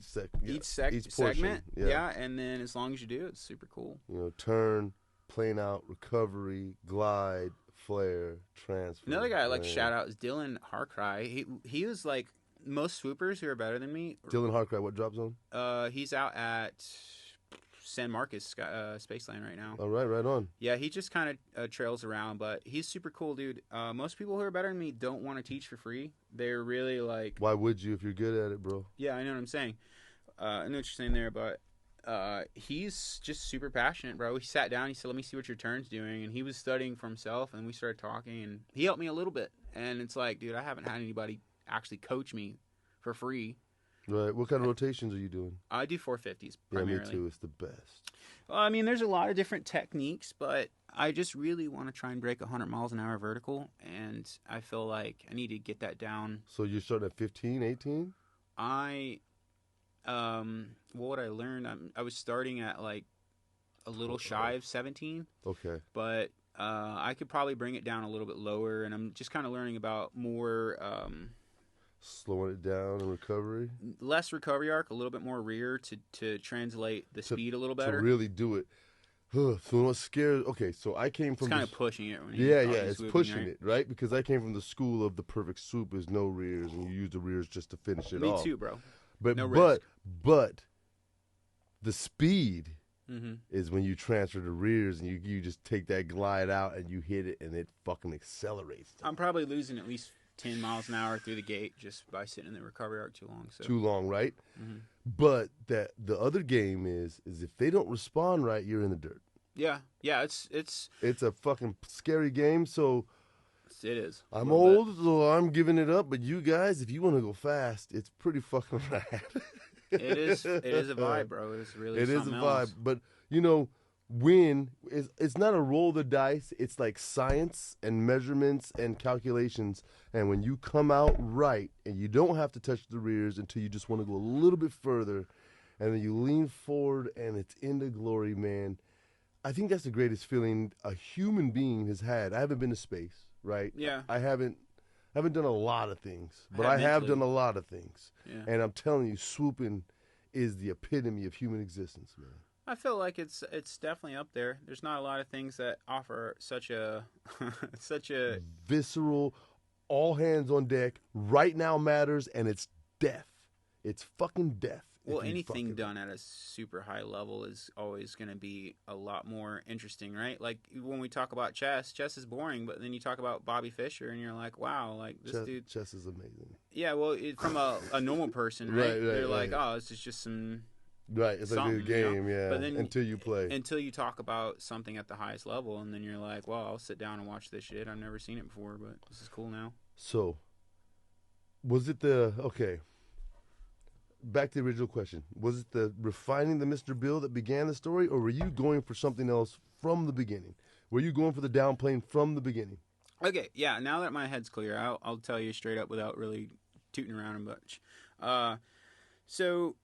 segment. Yeah, and then as long as you do, it's super cool. Turn, plane out, recovery, glide, flare, transfer. Another guy I like to shout out is Dylan Harcry. He was like most swoopers who are better than me. Dylan Harcry, what drop zone? He's out at San Marcos Spaceland right now. All right, right on. Yeah, he just kind of trails around, but he's super cool, dude. Most people who are better than me don't want to teach for free. They're really like... Why would you if you're good at it, bro? Yeah, I know what I'm saying. I know what you're saying there, but he's just super passionate, bro. He sat down, he said, let me see what your turn's doing, and he was studying for himself, and we started talking, and he helped me a little bit. And it's like, dude, I haven't had anybody actually coach me for free. Right. What kind of rotations are you doing? I do 450s primarily. Yeah, me too. It's the best. Well, I mean, there's a lot of different techniques, but I just really want to try and break 100 miles an hour vertical, and I feel like I need to get that down. So you're starting at 15, 18? What I learned, I was starting at like a little shy of 17. Okay. But I could probably bring it down a little bit lower, and I'm just kind of learning about more... slowing it down in recovery? Less recovery arc, a little bit more rear to translate the speed a little better. To really do it. So what's scary? Okay, so I came from... It's kind of pushing it. When it's pushing it, right? Because I came from the school of the perfect swoop is no rears, and you use the rears just to finish it off. Me too, bro. But the speed is when you transfer the rears and you just take that glide out and you hit it and it fucking accelerates. I'm probably losing at least 10 miles an hour through the gate just by sitting in the recovery arc too long. So. Too long, right? Mm-hmm. But the other game is if they don't respond right, you're in the dirt. Yeah, it's a fucking scary game. So it is. I'm old, so I'm giving it up. But you guys, if you want to go fast, it's pretty fucking rad. It is a vibe, bro. It's really it is a vibe. else. But it's not a roll of the dice. It's like science and measurements and calculations. And when you come out right and you don't have to touch the rears until you just want to go a little bit further, and then you lean forward and it's into glory, man. I think that's the greatest feeling a human being has had. I haven't been to space, right? Yeah. I haven't done a lot of things, but I have done a lot of things. Yeah. And I'm telling you, swooping is the epitome of human existence, man. I feel like it's definitely up there. There's not a lot of things that offer such a visceral, all hands on deck. Right now matters, and it's death. It's fucking death. Well, anything done at a super high level is always going to be a lot more interesting, right? Like when we talk about chess is boring, but then you talk about Bobby Fischer, and you're like, wow, like this dude. Chess is amazing. Yeah, well, from a normal person, right? They're like, oh, this is just some. Right, it's like a game, yeah. But then, until you play. Until you talk about something at the highest level, and then you're like, well, I'll sit down and watch this shit. I've never seen it before, but this is cool now. So, was it back to the original question. Was it the refining the Mr. Bill that began the story, or were you going for something else from the beginning? Were you going for the downplane from the beginning? Okay, yeah, now that my head's clear, I'll tell you straight up without really tooting around a bunch. So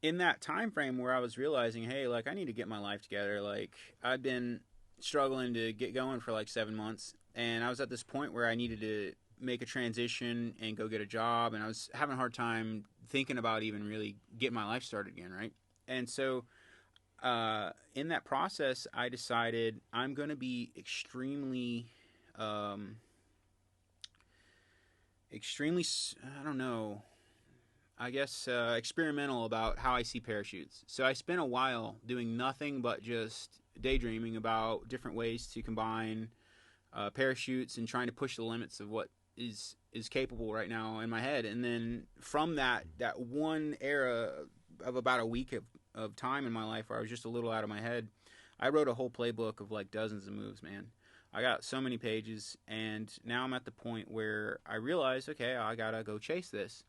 in that time frame where I was realizing, hey, like, I need to get my life together. Like, I've been struggling to get going for like 7 months, and I was at this point where I needed to make a transition and go get a job, and I was having a hard time thinking about even really getting my life started again, right? And so in that process, I decided I'm going to be extremely, I don't know, I guess experimental about how I see parachutes. So I spent a while doing nothing but just daydreaming about different ways to combine parachutes and trying to push the limits of what is capable right now in my head. And then from that one era of about a week of time in my life where I was just a little out of my head, I wrote a whole playbook of like dozens of moves, man. I got so many pages, and now I'm at the point where I realized, okay, I gotta go chase this.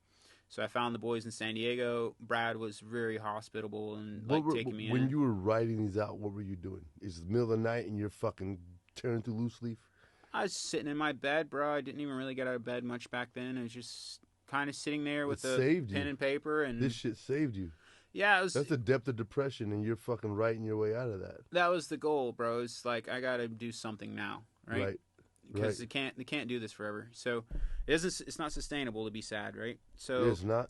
So I found the boys in San Diego. Brad was very hospitable and taking me in. When you were writing these out, what were you doing? Is it the middle of the night and you're fucking tearing through loose leaf? I was sitting in my bed, bro. I didn't even really get out of bed much back then. I was just kind of sitting there with a pen and paper. And this shit saved you. Yeah, that's the depth of depression, and you're fucking writing your way out of that. That was the goal, bro. It's like, I got to do something now, right? Because they can't do this forever. So it's not sustainable to be sad, right? So it's not.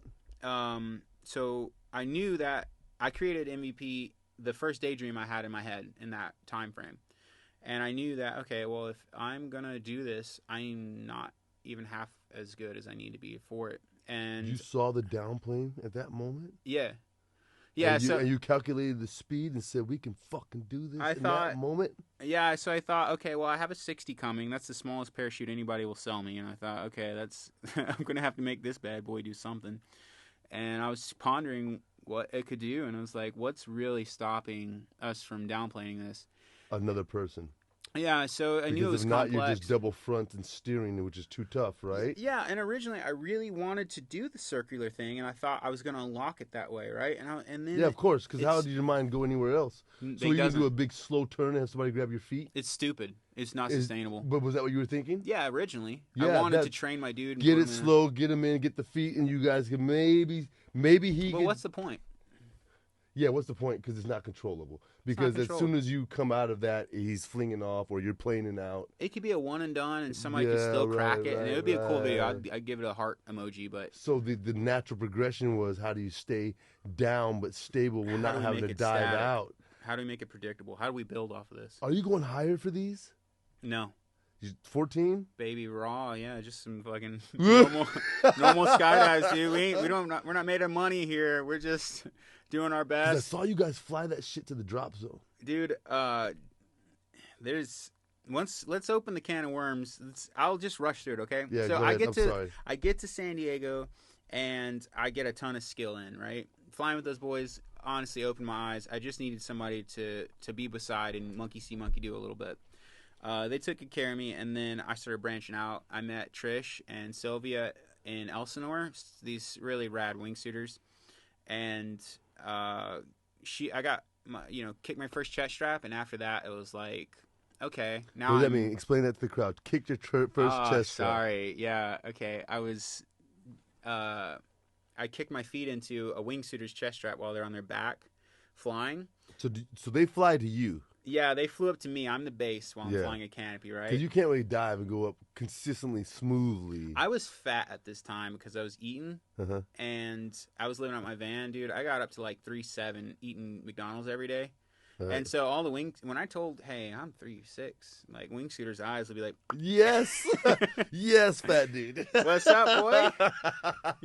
So I knew that I created MVP the first daydream I had in my head in that time frame. And I knew that, okay, well, if I'm going to do this, I'm not even half as good as I need to be for it. And you saw the downplane at that moment? Yeah. Yeah. And you calculated the speed and said, we can fucking do this that moment? Yeah. So I thought, okay, well, I have a 60 coming. That's the smallest parachute anybody will sell me. And I thought, okay, I'm going to have to make this bad boy do something. And I was pondering what it could do. And I was like, what's really stopping us from downplaning this? Another person. Yeah, so I knew it was complex. You're just double front and steering, which is too tough, right? Yeah, and originally I really wanted to do the circular thing, and I thought I was going to unlock it that way, right? And then yeah, of course, because how did your mind go anywhere else? So you can do a big slow turn and have somebody grab your feet? It's stupid. It's not sustainable. But was that what you were thinking? Yeah, originally. Yeah, I wanted to train my dude. And get it slow, get him in, get the feet, and you guys can maybe he. But what's the point? Yeah, what's the point? Because it's not controllable. Because as soon as you come out of that, he's flinging off or you're planing out. It could be a one and done, and somebody could still crack it, and it would be a cool video. I'd give it a heart emoji, but so the natural progression was, how do you stay down but stable while not having to dive out? How do we make it predictable? How do we build off of this? Are you going higher for these? No. 14? Baby raw, yeah, just some fucking normal skydives, dude. We're not made of money here. We're just doing our best. I saw you guys fly that shit to the drop zone, dude. Let's open the can of worms. I'll just rush through it, okay? Yeah, so go ahead. I get to San Diego, and I get a ton of skill in, right? Flying with those boys honestly opened my eyes. I just needed somebody to be beside and monkey see, monkey do a little bit. They took good care of me, and then I started branching out. I met Trish and Sylvia in Elsinore, these really rad wingsuiters, and I got kicked my first chest strap, and after that, it was like, okay, now. What does that mean? Explain that to the crowd. Kicked your first chest strap. Sorry, yeah, okay. I kicked my feet into a wingsuiter's chest strap while they're on their back, flying. So they fly to you. Yeah, they flew up to me. I'm the base while I'm flying a canopy, right? Because you can't really dive and go up consistently, smoothly. I was fat at this time because I was eating, and I was living out my van, dude. I got up to like 3'7", eating McDonald's every day. And so all the when I told, hey, I'm 3'6", like wingsuiter's eyes would be like, yes, yes, fat dude. What's up, boy?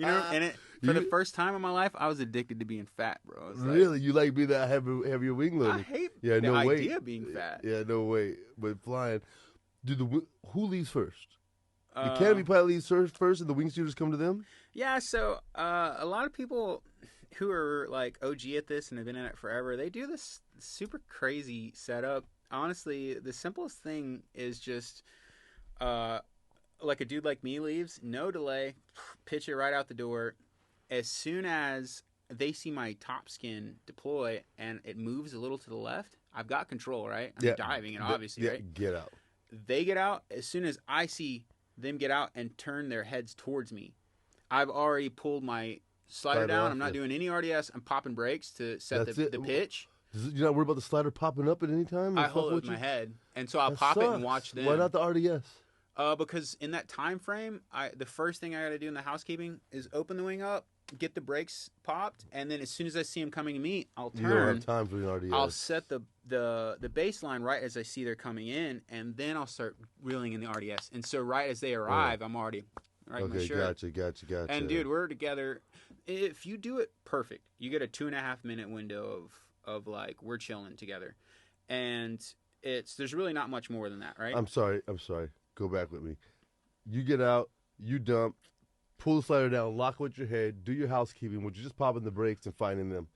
And for the first time in my life, I was addicted to being fat, bro. Really? You like being that heavier wing loading? I hate the idea of being fat. Yeah, no way. But flying, dude, who leaves first? The canopy pilot leaves first, and the wingsuiters come to them? Yeah, so a lot of people who are like OG at this and have been in it forever, they do this super crazy setup. Honestly, the simplest thing is just like a dude like me leaves, no delay, pitch it right out the door. As soon as they see my top skin deploy and it moves a little to the left, I've got control, right? I'm diving, and obviously, right? Get out. They get out. As soon as I see them get out and turn their heads towards me, I've already pulled my slider down. I'm not doing any RDS. I'm popping brakes to set the pitch. You're not worried about the slider popping up at any time? I hold it with my head. And so I'll pop it and watch them. Why not the RDS? Because in that time frame, the first thing I got to do in the housekeeping is open the wing up, get the brakes popped, and then as soon as I see them coming to me, I'll turn. You don't have time for the RDS. I'll set the baseline right as I see they're coming in, and then I'll start reeling in the RDS. And so right as they arrive, I'm already in my shirt. Gotcha. And dude, we're together. If you do it perfect, you get a 2.5 minute window of like we're chilling together, and there's really not much more than that, right? I'm sorry. Go back with me. You get out, you dump, pull the slider down, lock it with your head, do your housekeeping. Would you just pop in the brakes and finding them?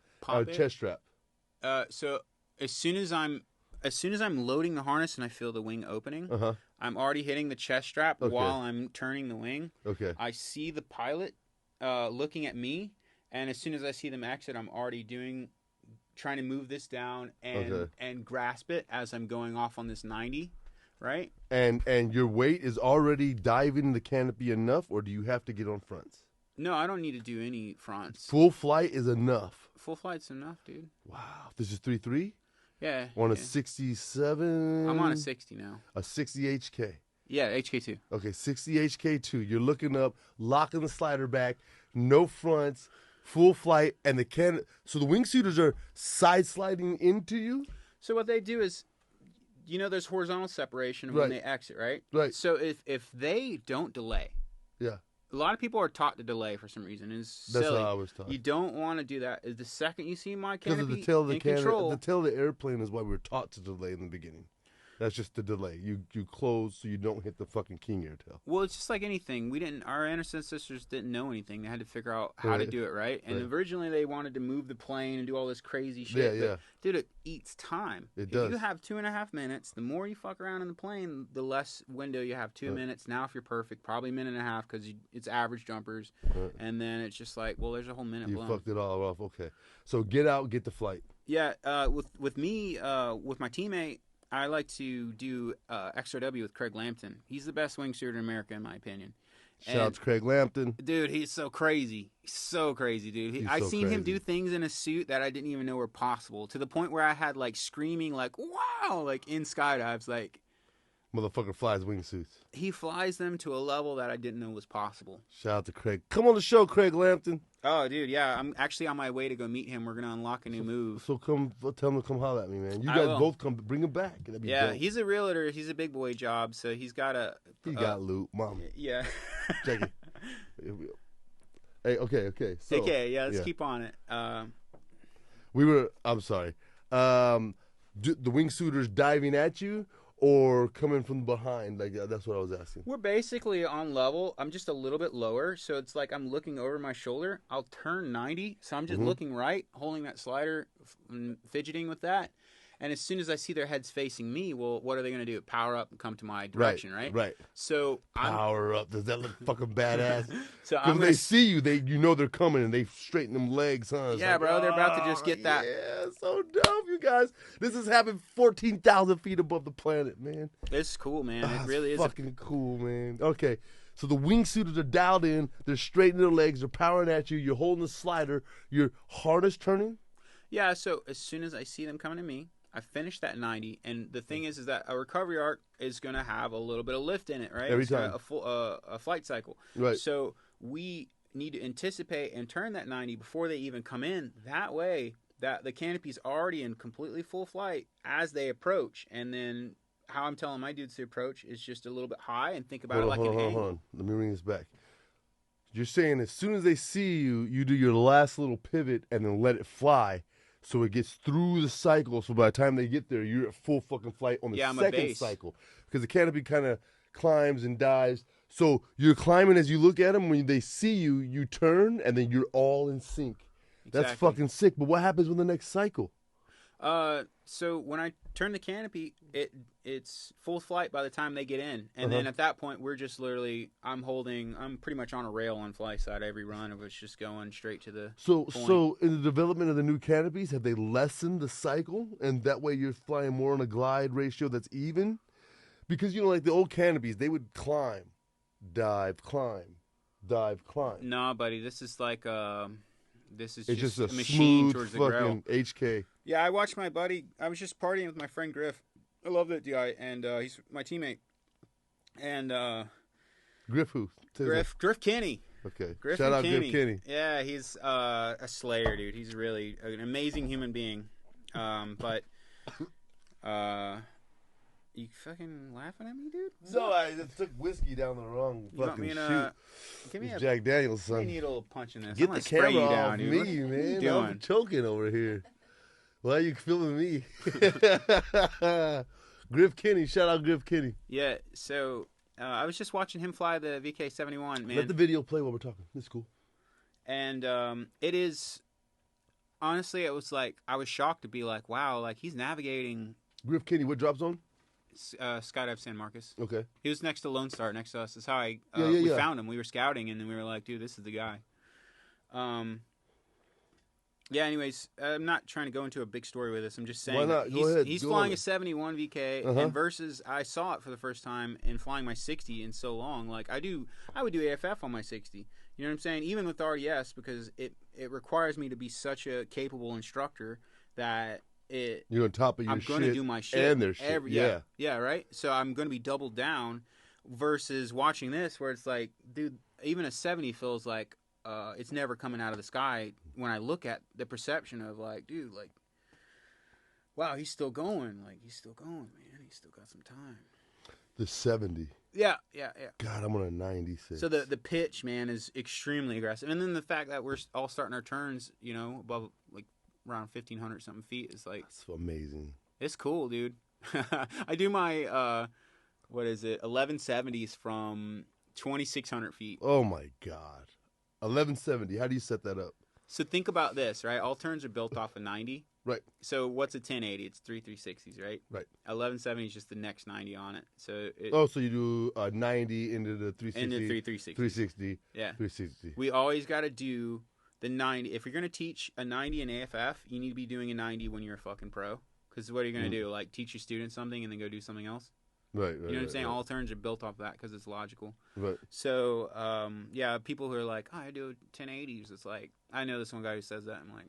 Chest strap. So as soon as I'm loading the harness and I feel the wing opening, I'm already hitting the chest strap while I'm turning the wing. Okay. I see the pilot looking at me, and as soon as I see them exit, I'm already trying to move this down and grasp it as I'm going off on this 90, right? And your weight is already diving the canopy enough, or do you have to get on fronts? No, I don't need to do any fronts. Full flight is enough. Full flight's enough, dude. Wow. This is 3.3? Yeah. On a 67? I'm on a 60 now. A 60 HK. Yeah, HK2. Okay, 60 HK2. You're looking up, locking the slider back, no fronts, full flight, and so the wingsuiters are side sliding into you? So what they do is, there's horizontal separation when they exit, right? Right. So if they don't delay. Yeah. A lot of people are taught to delay for some reason. It's That's silly. how I was taught. You don't want to do that. The second you see my canopy because the control, the tail of the airplane is why we were taught to delay in the beginning. That's just the delay. You close so you don't hit the fucking king airtail. Well, it's just like anything. Our ancestors didn't know anything. They had to figure out how to do it, right? And originally they wanted to move the plane and do all this crazy shit. Yeah. Dude, it eats time. It does. If you have 2.5 minutes, the more you fuck around in the plane, the less window you have. 2 minutes. Now, if you're perfect, probably a minute and a half because it's average jumpers. And then it's just like, well, there's a whole minute You blown. fucked it all off. Okay. So get out, get the flight. Yeah. With me, with my teammate, I like to do XRW with Craig Lampton. He's the best wingsuiter in America, in my opinion. Shout out to Craig Lampton. Dude, he's so crazy. He's so crazy, dude. I seen him do things in a suit that I didn't even know were possible, to the point where I had, like, screaming, like, wow, like, in skydives, like... Motherfucker flies wingsuits. He flies them to a level that I didn't know was possible. Shout out to Craig. Come on the show, Craig Lampton. Oh, dude, yeah. I'm actually on my way to go meet him. We're going to unlock a new move. So tell him to come holler at me, man. You guys both come, bring him back. That'd be dope. He's a realtor. He's a big boy job, so he's got a... He got loot, mom. Yeah. Check it. Hey, okay. So, okay, yeah, let's keep on it. I'm sorry. The wingsuiters diving at you or coming from behind? Like, that's what I was asking. We're basically on level. I'm just a little bit lower, so it's like I'm looking over my shoulder. I'll turn 90, so I'm just looking right, holding that slider, fidgeting with that. And as soon as I see their heads facing me, well, what are they going to do? Power up and come to my direction, right? Right. So power up. Does that look fucking badass? So when they see you, you know they're coming and they straighten them legs, huh? Yeah, bro. They're about to just get that. Yeah, so dope. You guys, this has happened 14,000 feet above the planet, man. It's cool, man. It really is fucking cool, man. Okay, so the wingsuiters are dialed in. They're straightening their legs. They're powering at you. You're holding the slider. Your harness turning. Yeah. So as soon as I see them coming to me, I finish that 90, and the thing is that a recovery arc is going to have a little bit of lift in it, right? Every time. A flight cycle. Right. So we need to anticipate and turn that 90 before they even come in. That way, that the canopy's already in completely full flight as they approach. And then how I'm telling my dudes to approach is just a little bit high and think about it like an angle. Hold on. Let me bring this back. You're saying as soon as they see you, you do your last little pivot and then let it fly. So it gets through the cycle. So by the time they get there, you're at full fucking flight on the second cycle. Because the canopy kind of climbs and dives. So you're climbing as you look at them. When they see you, you turn, and then you're all in sync. Exactly. That's fucking sick. But what happens with the next cycle? So when I turn the canopy, it's full flight by the time they get in. And then at that point, we're just literally, I'm pretty much on a rail on fly side every run of it's just going straight to the point. So in the development of the new canopies, have they lessened the cycle? And that way you're flying more on a glide ratio that's even? Because, like the old canopies, they would climb, dive, climb, dive, climb. No, buddy, this is like, it's just a machine smooth towards the fucking grill. HK. Yeah, I watched my buddy. I was just partying with my friend Griff. I love that guy, and he's my teammate. And Griff who? Griff Kinney. Okay. Griff Shout out Kinney. Griff Kinney. Yeah, he's a slayer, dude. He's really an amazing human being. But you fucking laughing at me, dude? No, I just took whiskey down the wrong fucking chute. Give me a Jack Daniels, son. I need a little punch in this. Get the camera off dude. me, man. I'm choking over here. Why are you filming me? Griff Kinney. Shout out Griff Kinney. Yeah, so I was just watching him fly the VK-71, man. Let the video play while we're talking. It's cool. And it is, honestly, it was like, I was shocked to be like, wow, like he's navigating. Griff Kinney, what drop zone? Skydive San Marcos. Okay. He was next to Lone Star, next to us. That's how we found him. We were scouting, and then we were like, dude, this is the guy. Yeah, anyways, I'm not trying to go into a big story with this. I'm just saying why not? Go ahead. He's flying a 71 VK, and versus I saw it for the first time in flying my 60 in so long. Like I would do AFF on my 60. You know what I'm saying? Even with RDS, because it requires me to be such a capable instructor that you're on top of your shit. I'm going to do my shit and their shit. Yeah, right. So I'm going to be doubled down versus watching this, where it's like, dude, even a 70 feels like it's never coming out of the sky. When I look at the perception of like, dude, like, wow, he's still going. Like he's still going, man. He's still got some time. The 70. Yeah. God, I'm on a 96. So the pitch, man, is extremely aggressive, and then the fact that we're all starting our turns, above like around 1,500 something feet is like, it's amazing. It's cool, dude. I do my 1170s from 2,600 feet. Oh my God, 1170. How do you set that up? So think about this, right? All turns are built off of 90. Right. So what's a 1080? It's 360s, right? Right. 1170 is just the next 90 on it. So so you do 90 into the 360. Into 360. 360. Yeah. 360. We always got to do the 90. If you're going to teach a 90 in AFF, you need to be doing a 90 when you're a fucking pro. Because what are you going to do? Like teach your students something and then go do something else? Right. You know what I'm saying? Right. All turns are built off that because it's logical. Right. So, people who are like, oh, I do 1080s. It's like, I know this one guy who says that. I'm like,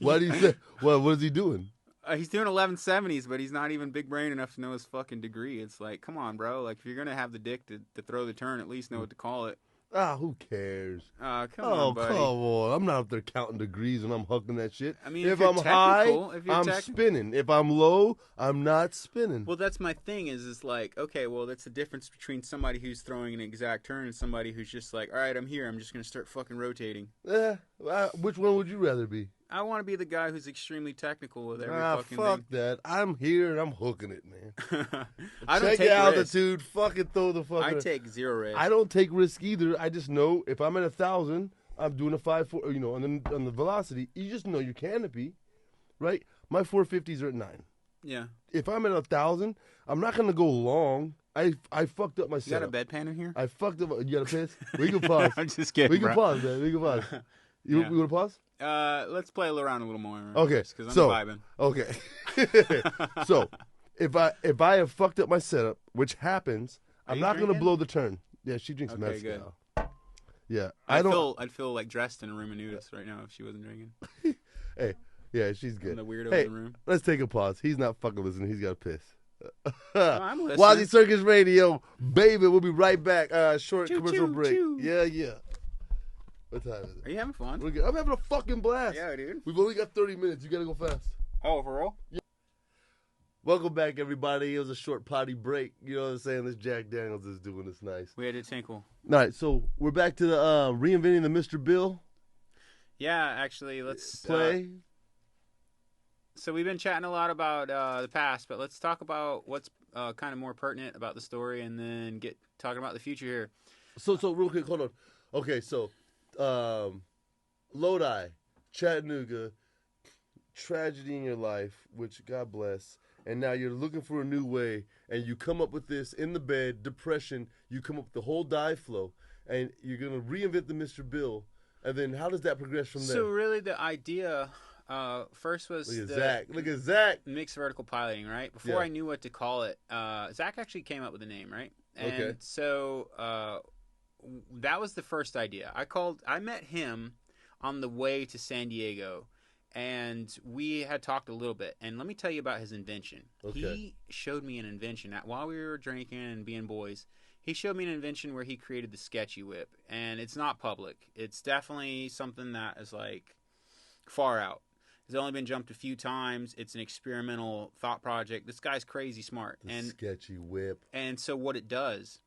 why do you say? Well, what is he doing? He's doing 1170s, but he's not even big brain enough to know his fucking degree. It's like, come on, bro. Like, if you're gonna have the dick to throw the turn, at least know what to call it. Who cares? Come on, buddy. Come on. I'm not up there counting degrees when I'm hucking that shit. I mean, if I'm high, I'm spinning. If I'm low, I'm not spinning. Well, that's my thing is like, okay, well, that's the difference between somebody who's throwing an exact turn and somebody who's just like, all right, I'm here. I'm just going to start fucking rotating. Which one would you rather be? I want to be the guy who's extremely technical with every fucking fuck thing. That. I'm here and I'm hooking it, man. I don't Check take altitude. Risk. Fucking throw the fucking. I take zero risk. I don't take risk either. I just know if I'm at 1,000, I'm doing a 5.4. And then on the velocity, you just know your canopy, right? My 450s are at 9. Yeah. If I'm at 1,000, I'm not gonna go long. I fucked up my setup. You got a bedpan in here? I fucked up. You got a piss? We can pause. I'm just kidding. We can pause, man. We can pause. You want to pause? Let's play around a little more. Okay, because I'm vibing. Okay. So, if I have fucked up my setup, which happens, I'm not going to blow the turn. Yeah, she drinks mezcal. Good. Yeah, I'd feel like dressed in a room of nudists right now if she wasn't drinking. Hey, yeah, she's good. I'm the weirdo in the room. Let's take a pause. He's not fucking listening. He's got to piss. I'm listening. WazzyCircus Radio, baby. We'll be right back. Short commercial break. Choo. Yeah. What time is it? Are you having fun? I'm having a fucking blast. Yeah, dude. We've only got 30 minutes. You got to go fast. Oh, for real? Yeah. Welcome back, everybody. It was a short potty break. You know what I'm saying? This Jack Daniels is doing this nice. We had to tinkle. All right, so we're back to the reinventing the Mr. Bill. Yeah, actually, let's play. So we've been chatting a lot about the past, but let's talk about what's kind of more pertinent about the story, and then get talking about the future here. So real quick, hold on. Okay, so Lodi, Chattanooga, tragedy in your life, which God bless. And now you're looking for a new way, and you come up with this in the bed, depression. You come up with the whole dive flow, and you're going to reinvent the Mr. Bill. And then how does that progress from there? So really the idea first was Look at Zach. Mixed vertical piloting, right? Before I knew what to call it, Zach actually came up with a name, right? And so that was the first idea. I met him on the way to San Diego. And we had talked a little bit, and let me tell you about his invention. Okay. He showed me an invention while we were drinking and being boys. He showed me an invention where he created the sketchy whip, and it's not public. It's definitely something that is like far out. It's only been jumped a few times. It's an experimental thought project. This guy's crazy smart. The sketchy whip. And so what it does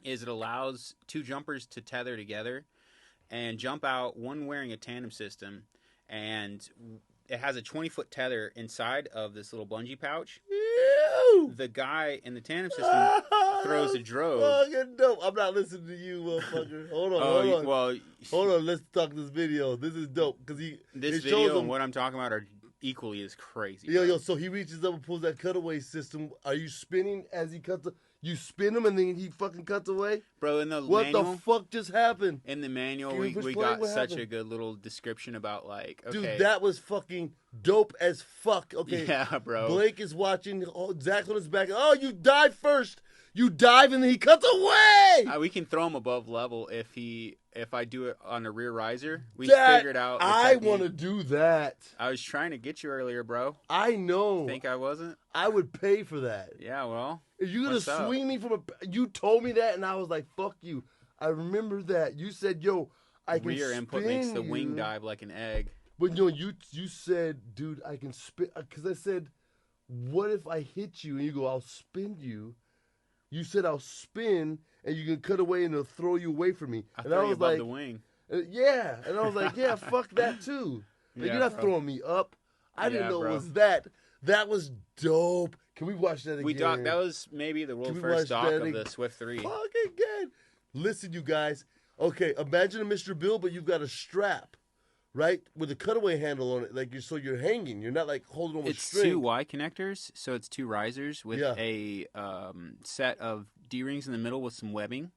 is it allows two jumpers to tether together and jump out, one wearing a tandem system. And it has a 20-foot tether inside of this little bungee pouch. Ew. The guy in the tandem system throws a drogue. Fucking dope. I'm not listening to you, motherfucker. Hold on. Hold on. Let's talk this video. This is dope because this video and what I'm talking about are equally as crazy. Yo. So he reaches up and pulls that cutaway system. Are you spinning as he cuts? You spin him and then he fucking cuts away? Bro, in the manual... What the fuck just happened? In the manual, we got such a good little description about, like, okay. Dude, that was fucking dope as fuck. Okay. Yeah, bro. Blake is watching. Zach on his back. Oh, you dive first. You dive and then he cuts away. We can throw him above level if I do it on a rear riser. We figured out. I want to do that. I was trying to get you earlier, bro. I know. Think I wasn't? I would pay for that. Yeah, well. Are you going to swing me from a... You told me that and I was like, fuck you. I remember that. You said, yo, I can rear input makes the wing dive like an egg. But you said, dude, I can spin... Because I said, what if I hit you? And you go, I'll spin you. You said I'll spin and you can cut away and it'll throw you away from me. And I was like, the wing. Yeah. And I was like, yeah, fuck that too. Like, you're not throwing me up. I didn't know it was that. That was dope. Can we watch that again? That was maybe the world first doc of the Swift 3. Fucking good. Listen, you guys. Okay, imagine a Mr. Bill, but you've got a strap, right, with a cutaway handle on it. Like so you're hanging. You're not like holding on with string. It's two Y connectors, so it's two risers with a set of D-rings in the middle with some webbing.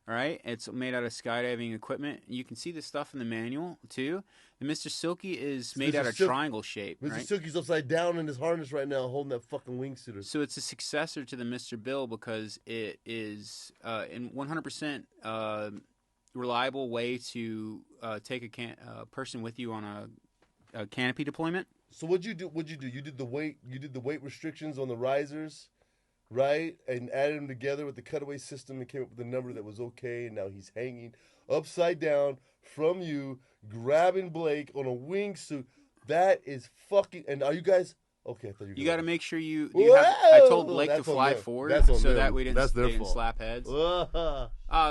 All right, it's made out of skydiving equipment. You can see the stuff in the manual too. And Mr. Silky is made out of triangle shape. Mr. Right? Silky's upside down in his harness right now, holding that fucking wingsuiter. So it's a successor to the Mr. Bill because it is in 100% reliable way to take a person with you on a canopy deployment. So what'd you do? You did the weight restrictions on the risers. Right? And added them together with the cutaway system and came up with a number that was okay. And now he's hanging upside down from you, grabbing Blake on a wingsuit. That is fucking... And are you guys... Okay, I thought you got to make sure you have... I told Blake to fly forward so that we didn't slap heads.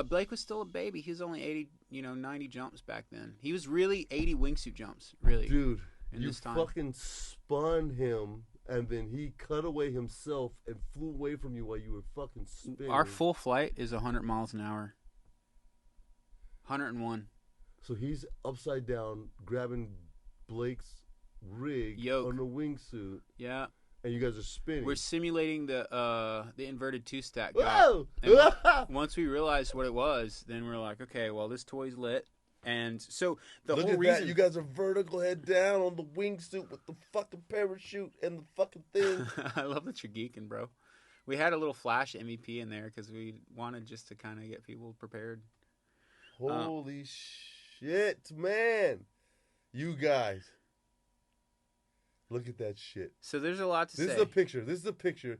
Blake was still a baby. He was only 80, 90 jumps back then. He was really 80 wingsuit jumps, really. Dude, you fucking spun him... And then he cut away himself and flew away from you while you were fucking spinning. Our full flight is 100 miles an hour. 101. So he's upside down, grabbing Blake's rig on the wingsuit. Yeah. And you guys are spinning. We're simulating the inverted two-stack. Whoa! Once we realized what it was, then we're like, okay, well, this toy's lit. And so the Look whole at reason that. You guys are vertical head down on the wingsuit with the fucking parachute and the fucking thing. I love that you're geeking, bro. We had a little flash MVP in there because we wanted just to kind of get people prepared. Holy shit, man. You guys. Look at that shit. So there's a lot to say. This is a picture.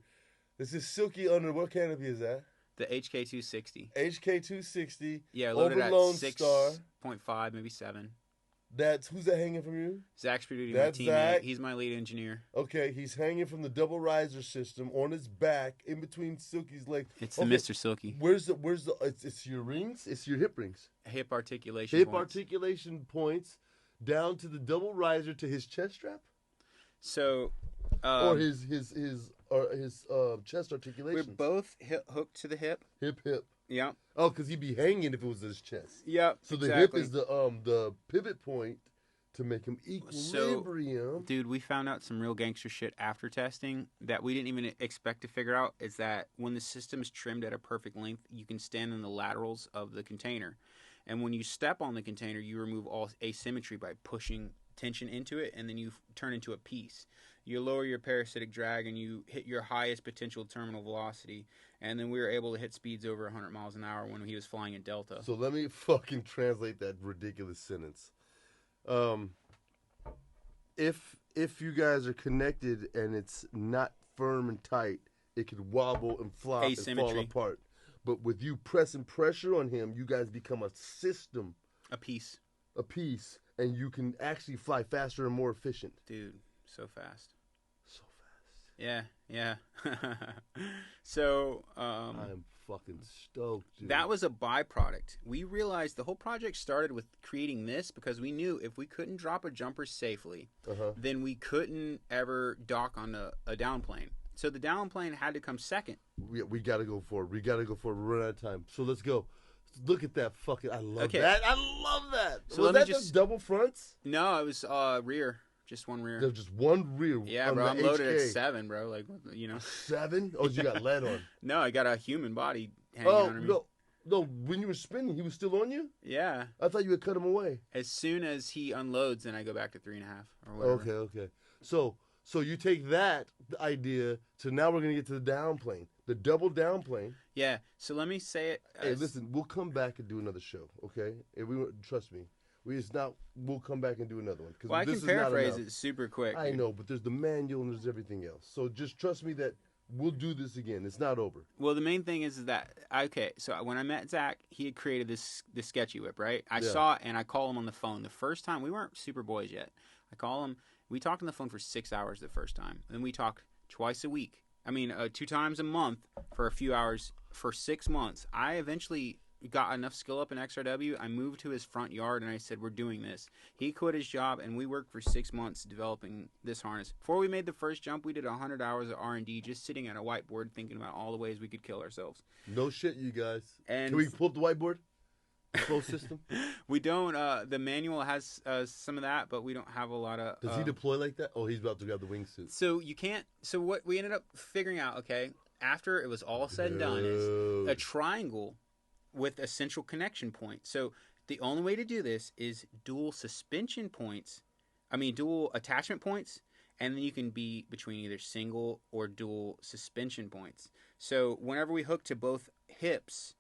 This is Silky under what canopy is that? The HK260. HK260. Yeah, loaded at Lone Star. 6.5, maybe 7. Who's that hanging from you? Zach Sperduti, my That's teammate. Zach. He's my lead engineer. Okay, he's hanging from the double riser system on his back, in between Silky's legs. It's the Mr. Silky. Where's the? It's your rings. It's your hip rings. Hip articulation. Articulation points down to the double riser to his chest strap. So, or his chest articulation. We're both hooked to the hip. Hip. Yeah. Oh, because he'd be hanging if it was his chest. Yep. So the hip is the pivot point to make him equilibrium. So, dude, we found out some real gangster shit after testing that we didn't even expect to figure out. Is that when the system is trimmed at a perfect length, you can stand in the laterals of the container, and when you step on the container, you remove all asymmetry by pushing tension into it, and then you turn into a piece. You lower your parasitic drag and you hit your highest potential terminal velocity. And then we were able to hit speeds over 100 miles an hour when he was flying in Delta. So let me fucking translate that ridiculous sentence. If you guys are connected and it's not firm and tight, it could wobble and flop Asymmetry. and fall apart. But with you pressing pressure on him, you guys become a system. A piece. And you can actually fly faster and more efficient. Dude, so fast. Yeah. So, I am fucking stoked, dude. That was a byproduct. We realized the whole project started with creating this because we knew if we couldn't drop a jumper safely, then we couldn't ever dock on a downplane. So the downplane had to come second. We got to go forward. We're running out of time. So let's go. Look at that fucking... I love Okay. that. I love that. So was let me that just double fronts? No, it was rear. Just one rear. There's just one rear. Yeah, on bro. the I'm loaded HK. at 7, bro. Like, you know. 7? Oh, you got lead on. No, I got a human body hanging under me. No. When you were spinning, he was still on you? Yeah. I thought you had cut him away. As soon as he unloads, then I go back to 3.5 or whatever. Okay. So you take that idea to now we're going to get to the downplane. The double downplane. Yeah. So let me say it. Hey, listen, we'll come back and do another show, okay? If we trust me. We'll come back and do another one. Well, I can paraphrase it super quick. I know, but there's the manual and there's everything else. So just trust me that we'll do this again. It's not over. Well, the main thing is that, okay, so when I met Zach, he had created this sketchy whip, right? I saw it, and I call him on the phone. The first time, we weren't super boys yet. I call him. We talked on the phone for 6 hours the first time. Then we talked twice a week. 2 times a month for a few hours for 6 months. I eventually got enough skill up in XRW. I moved to his front yard and I said, we're doing this. He quit his job and we worked for 6 months developing this harness. Before we made the first jump, we did 100 hours of R&D just sitting at a whiteboard thinking about all the ways we could kill ourselves. No shit, you guys. And can we pull up the whiteboard? The flow system? We don't. The manual has some of that, but we don't have a lot of... Does he deploy like that? Oh, he's about to grab the wingsuit. So you can't... So what we ended up figuring out, okay, after it was all said and done, is a triangle with a central connection point. So the only way to do this is dual attachment points, and then you can be between either single or dual suspension points. So whenever we hook to both hips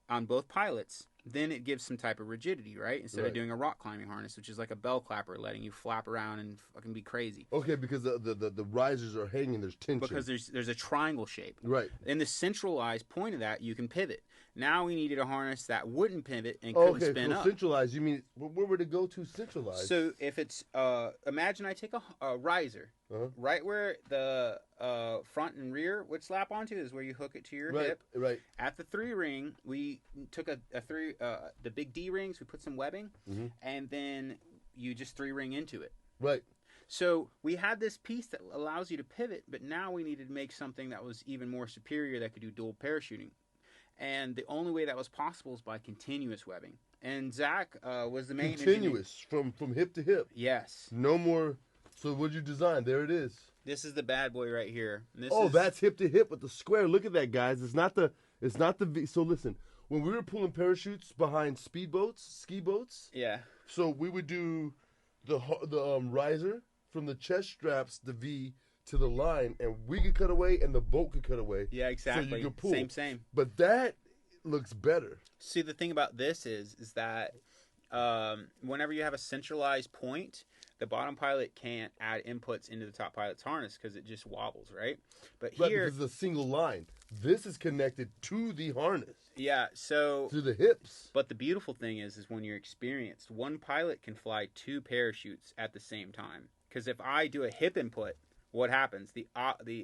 on both pilots, then it gives some type of rigidity, right? Instead of doing a rock climbing harness, which is like a bell clapper, letting you flap around and fucking be crazy. Okay, because the risers are hanging, there's tension. Because there's a triangle shape. Right. In the centralized point of that, you can pivot. Now we needed a harness that wouldn't pivot and couldn't spin up. Centralized, you mean, where would it go to centralized? So if it's, imagine I take a riser, right where the front and rear would slap onto is where you hook it to your hip. Right. At the 3-ring, we took the big D rings, we put some webbing, and then you just 3-ring into it. Right. So we had this piece that allows you to pivot, but now we needed to make something that was even more superior that could do dual parachuting. And the only way that was possible is by continuous webbing. And Zach was the main continuous engineer. from hip to hip. Yes. No more. So what'd you design? There it is. This is the bad boy right here. That's hip to hip with the square. Look at that, guys. It's not the. So listen, when we were pulling parachutes behind ski boats. Yeah. So we would do the riser from the chest straps, the V to the line, and we could cut away, and the boat could cut away. Yeah, exactly. So you could pull. Same. But that looks better. See, the thing about this is that whenever you have a centralized point, the bottom pilot can't add inputs into the top pilot's harness because it just wobbles, right? But here, because it's a single line. This is connected to the harness. Yeah, so to the hips. But the beautiful thing is when you're experienced, one pilot can fly 2 parachutes at the same time. Because if I do a hip input, what happens? The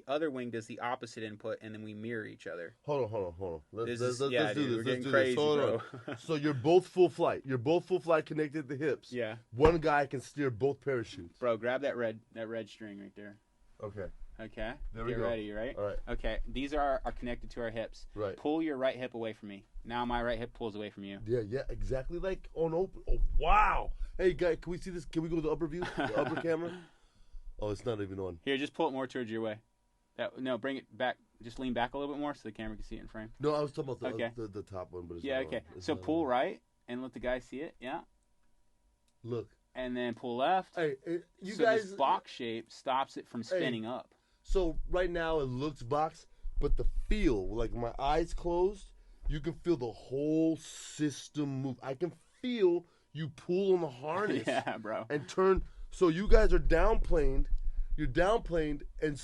other wing does the opposite input, and then we mirror each other. Hold on. Let's do this. We're getting crazy, bro. So you're both full flight. You're both full flight connected at the hips. Yeah. One guy can steer both parachutes. Bro, grab that red string right there. Okay. There we go. Get ready, right? All right. Okay, these are connected to our hips. Right. Pull your right hip away from me. Now my right hip pulls away from you. Yeah, exactly like on open. Oh, wow. Hey, guys, can we see this? Can we go to the upper view? The upper camera? Oh, it's not even on. Here, just pull it more towards your way. No, bring it back. Just lean back a little bit more so the camera can see it in frame. No, I was talking about the top one. But it's not okay. On. So pull right and let the guy see it. Yeah. Look. And then pull left. Hey, so this box shape stops it from spinning up. So right now it looks box, but the feel, like my eyes closed, you can feel the whole system move. I can feel you pull on the harness. Yeah, bro. And turn. So you guys are downplaned. You're downplaned, and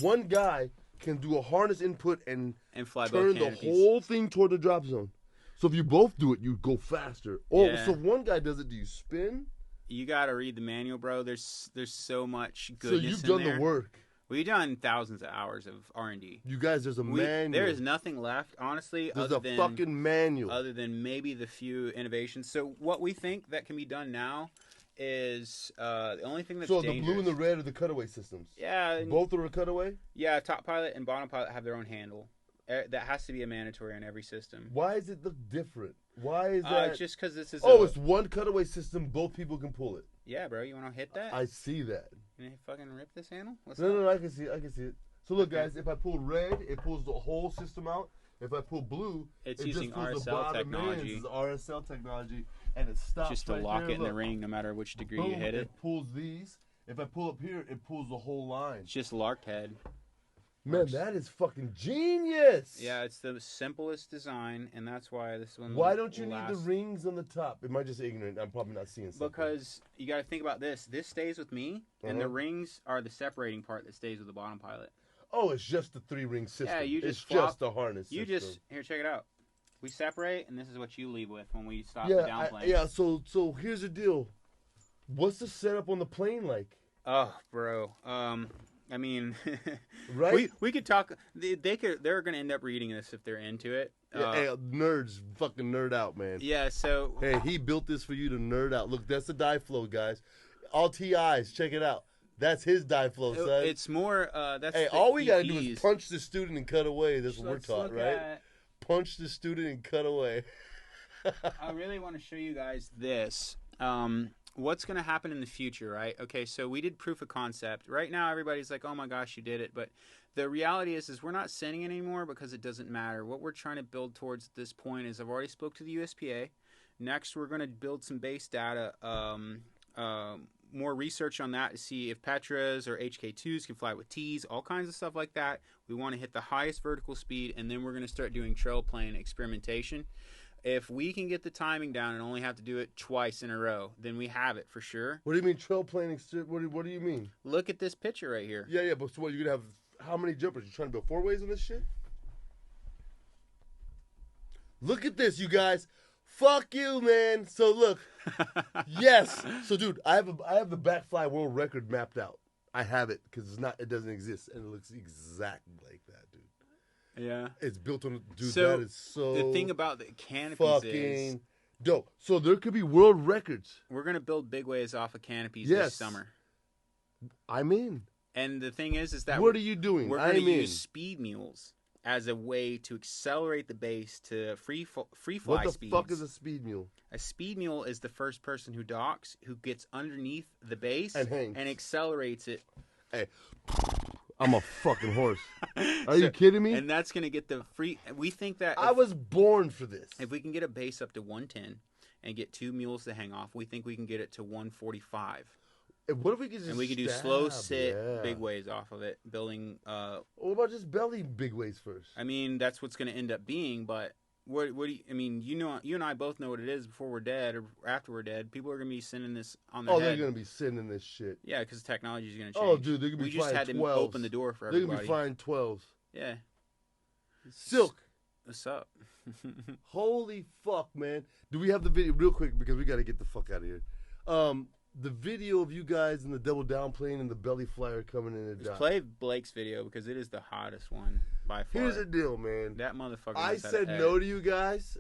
one guy can do a harness input and fly turn the whole thing toward the drop zone. So if you both do it, you go faster. Oh, yeah. So one guy does it. Do you spin? You got to read the manual, bro. There's so much goodness in there. So you've done the work. We've done thousands of hours of R&D. You guys, there's a manual. There is nothing left, honestly. There's a fucking manual. Other than maybe the few innovations. So what we think that can be done now is the only thing that's dangerous. The blue and the red are the cutaway systems. Yeah. Both are a cutaway? Yeah, top pilot and bottom pilot have their own handle. That has to be a mandatory on every system. Why does it look different? Why is that? Just because this is it's one cutaway system. Both people can pull it. Yeah, bro. You want to hit that? I see that. Can you fucking rip this handle? No, I can see it. So look, guys, if I pull red, it pulls the whole system out. If I pull blue, it's using RSL technology. It's RSL technology, and it stops just to lock it in the ring, no matter which degree you hit it. It pulls these. If I pull up here, it pulls the whole line. It's just lark head. Man, that is fucking genius. Yeah, it's the simplest design, and that's why this one. Why don't you need the rings on the top? Am I just ignorant? I'm probably not seeing something. Because you got to think about this. This stays with me, and the rings are the separating part that stays with the bottom pilot. Oh, it's just the 3-ring system. Yeah, it's just the harness system. Here, check it out. We separate, and this is what you leave with when we stop the downplane. So here's the deal. What's the setup on the plane like? Oh, bro. I mean, right? We could talk. They're gonna end up reading this if they're into it. Nerds fucking nerd out, man. Yeah. So hey, he built this for you to nerd out. Look, that's the dive flow, guys. All TIs, check it out. That's his dive flow, son. It's more. That's all we gotta do is punch the student and cut away. That's what we're taught, right? Punch the student and cut away. I really want to show you guys this. What's going to happen in the future, right? Okay, so we did proof of concept. Right now, everybody's like, oh my gosh, you did it. But the reality is we're not sending it anymore because it doesn't matter. What we're trying to build towards at this point is I've already spoke to the USPA. Next, we're going to build some base data, more research on that to see if Petras or HK2s can fly with Ts, all kinds of stuff like that. We want to hit the highest vertical speed, and then we're going to start doing trail plane experimentation. If we can get the timing down and only have to do it twice in a row, then we have it for sure. What do you mean trail plane? What do you mean? Look at this picture right here. Yeah, but so what, you're going to have how many jumpers? You trying to build 4 ways on this shit? Look at this, you guys. Fuck you, man. So look. Yes. So dude, I have the backfly world record mapped out. I have it because it doesn't exist, and it looks exactly like that, dude. Yeah. It's built on, dude, so, that is so the thing about the Canopies fucking is dope. So there could be world records. We're going to build big ways off of Canopies this summer. I'm in. And the thing is that what are you doing? We're going to use speed mules as a way to accelerate the base to free fly speeds. What the fuck is a speed mule? A speed mule is the first person who docks, who gets underneath the base and hangs and accelerates it. Hey, I'm a fucking horse. Are you kidding me? And that's going to get the free... We think that... I was born for this. If we can get a base up to 110 and get 2 mules to hang off, we think we can get it to 145. And what if we could just And we can do slow sit, big ways off of it, building... what about just belly big ways first? I mean, that's what's going to end up being, but... What do you, I mean, you and I both know what it is before we're dead or after we're dead. People are going to be sending this on their head. They're going to be sending this shit. Yeah, because technology is going to change. Oh, dude, they're going to be We just had to open the door for everybody. They're going to be flying 12s. Yeah. Silk. What's up? Holy fuck, man. Do we have the video real quick because we got to get the fuck out of here. The video of you guys in the double down plane and the belly flyer coming in and down. Play Blake's video because it is the hottest one by far. Here's the deal, man. That motherfucker. I said no to you guys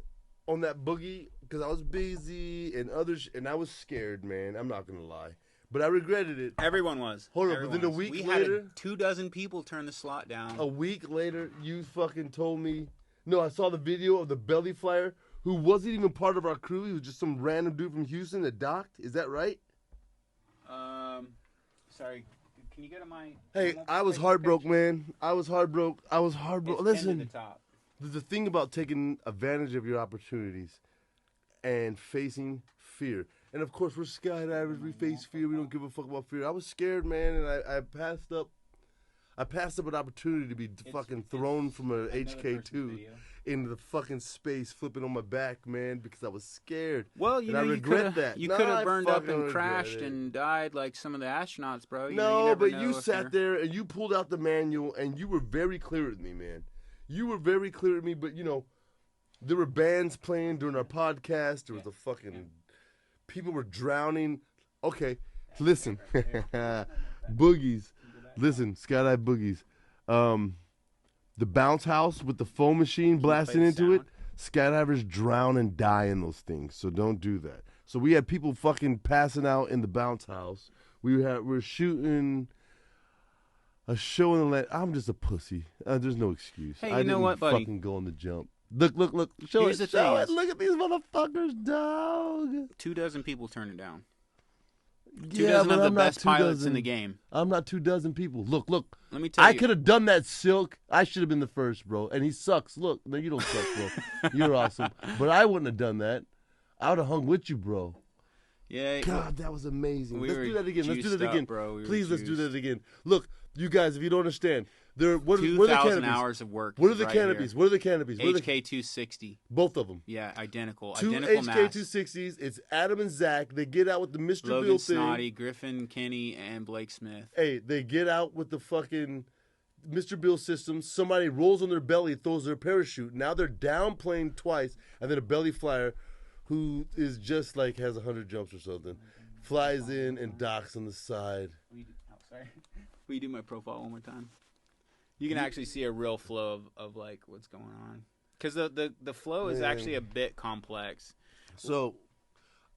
on that boogie because I was busy and others, and I was scared, man. I'm not gonna lie, but I regretted it. Everyone was. Hold on, within a week later, had 24 people turn the slot down. A week later, you fucking told me. No, I saw the video of the belly flyer who wasn't even part of our crew. He was just some random dude from Houston that docked. Is that right? Sorry. Can you go to my... Hey, I was heartbroken, man. I was heartbroken. Listen, the thing about taking advantage of your opportunities and facing fear. And, of course, we're skydivers. We face fear. We don't give a fuck about fear. I was scared, man, and I passed up an opportunity to be fucking thrown from an HK2 into the fucking space, flipping on my back, man, because I was scared. Well, you know, you could have burned up and crashed and died like some of the astronauts, bro. You sat there and you pulled out the manual and you were very clear with me, man. You were very clear with me, but, you know, there were bands playing during our podcast. There was a fucking... People were drowning. Okay, listen. Boogies. Listen, skydive boogies. The bounce house with the foam machine blasting into it, skydivers drown and die in those things, so don't do that. So we had people fucking passing out in the bounce house. We're shooting a show in the land. I'm just a pussy. There's no excuse. Hey, you know what, buddy? Fucking go on the jump. Look. Show it. Look at these motherfuckers, dog. 24 people turned it down. 24 Yeah, of but the I'm best not pilots in the game. I'm not 24 people. Look. Let me tell you. I could have done that, Silk. I should have been the first, bro. And he sucks. Look, no, you don't suck, bro. You're awesome. But I wouldn't have done that. I would have hung with you, bro. Yeah. God, that was amazing. Let's do that again. Bro. Please, let's do that again. Look, you guys, if you don't understand, what are the 2,000 hours of work. What are the canopies? What are the canopies? HK260. Both of them. Yeah, identical. Two Identical mass. HK260s. It's Adam and Zach. They get out with the Mr. Logan Bill thing. Snoddy, Griffin, Kenny, and Blake Smith. Hey, they get out with the fucking Mr. Bill system. Somebody rolls on their belly, throws their parachute. Now they're downplaned twice, and then a belly flyer who is just like has 100 jumps or something flies in and docks on the side. Will you do my profile one more time? You can actually see a real flow of like what's going on, because the flow is actually a bit complex. So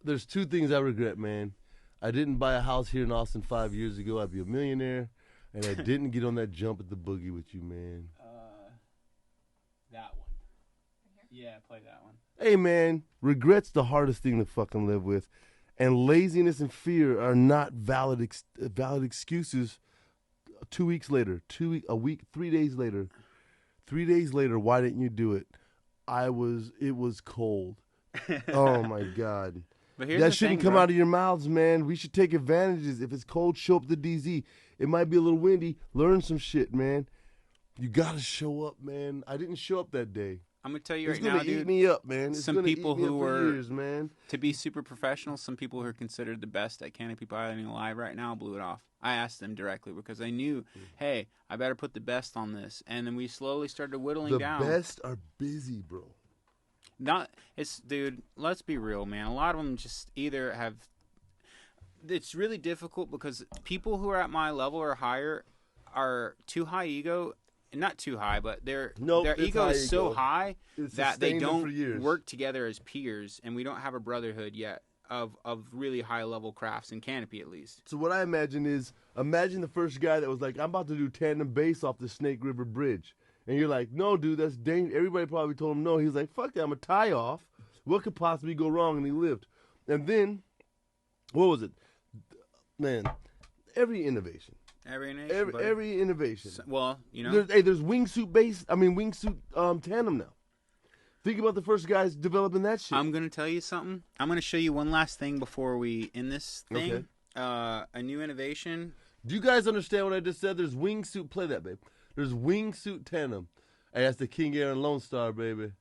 there's two things I regret, man. I didn't buy a house here in Austin 5 years ago. I'd be a millionaire, and I didn't get on that jump at the boogie with you, man. That one. Yeah, play that one. Hey, man, regret's the hardest thing to fucking live with, and laziness and fear are not valid excuses. 2 weeks later, 3 days later. 3 days later, why didn't you do it? It was cold. Oh my God. But here's that the shouldn't thing, come out of your mouths, man. We should take advantages. If it's cold, show up to DZ. It might be a little windy. Learn some shit, man. You gotta show up, man. I didn't show up that day. I'm gonna tell you right now, dude. It's gonna eat me up, man. It's some people who were years, man. To be super professional, some people who are considered the best at canopy piloting alive right now blew it off. I asked them directly because I knew, hey, I better put the best on this, and then we slowly started whittling down. The best are busy, bro. Dude. Let's be real, man. A lot of them just either have. It's really difficult because people who are at my level or higher are too high ego. Not too high, but their ego is so high that they don't work together as peers, and we don't have a brotherhood yet of really high level crafts in canopy at least. So what I imagine is, the first guy that was like, I'm about to do tandem base off the Snake River Bridge, and you're like, no, dude, that's dangerous. Everybody probably told him no. He's like, fuck that, I'm gonna tie off. What could possibly go wrong? And he lived. And then, what was it? Man, every innovation. Every innovation. Every innovation. Well, you know. There's wingsuit tandem now. Think about the first guys developing that shit. I'm going to tell you something. I'm going to show you one last thing before we end this thing. Okay. A new innovation. Do you guys understand what I just said? There's wingsuit. Play that, babe. There's wingsuit tandem. Hey, that's the King Air and Lone Star, baby.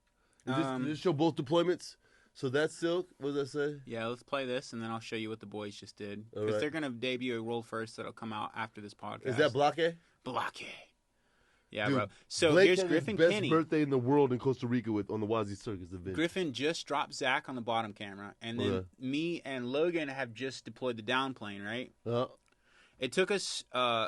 Does this show both deployments? So that's Silk. What does that say? Yeah, let's play this, and then I'll show you what the boys just did. Because they're going to debut a world first that'll come out after this podcast. Is that Block A? Block A. Yeah, dude, bro. So Blake here's had Griffin his best Kenny. birthday in the world in Costa Rica on the WazzyCircus event. Griffin just dropped Zach on the bottom camera, and then me and Logan have just deployed the down plane, right? It took us,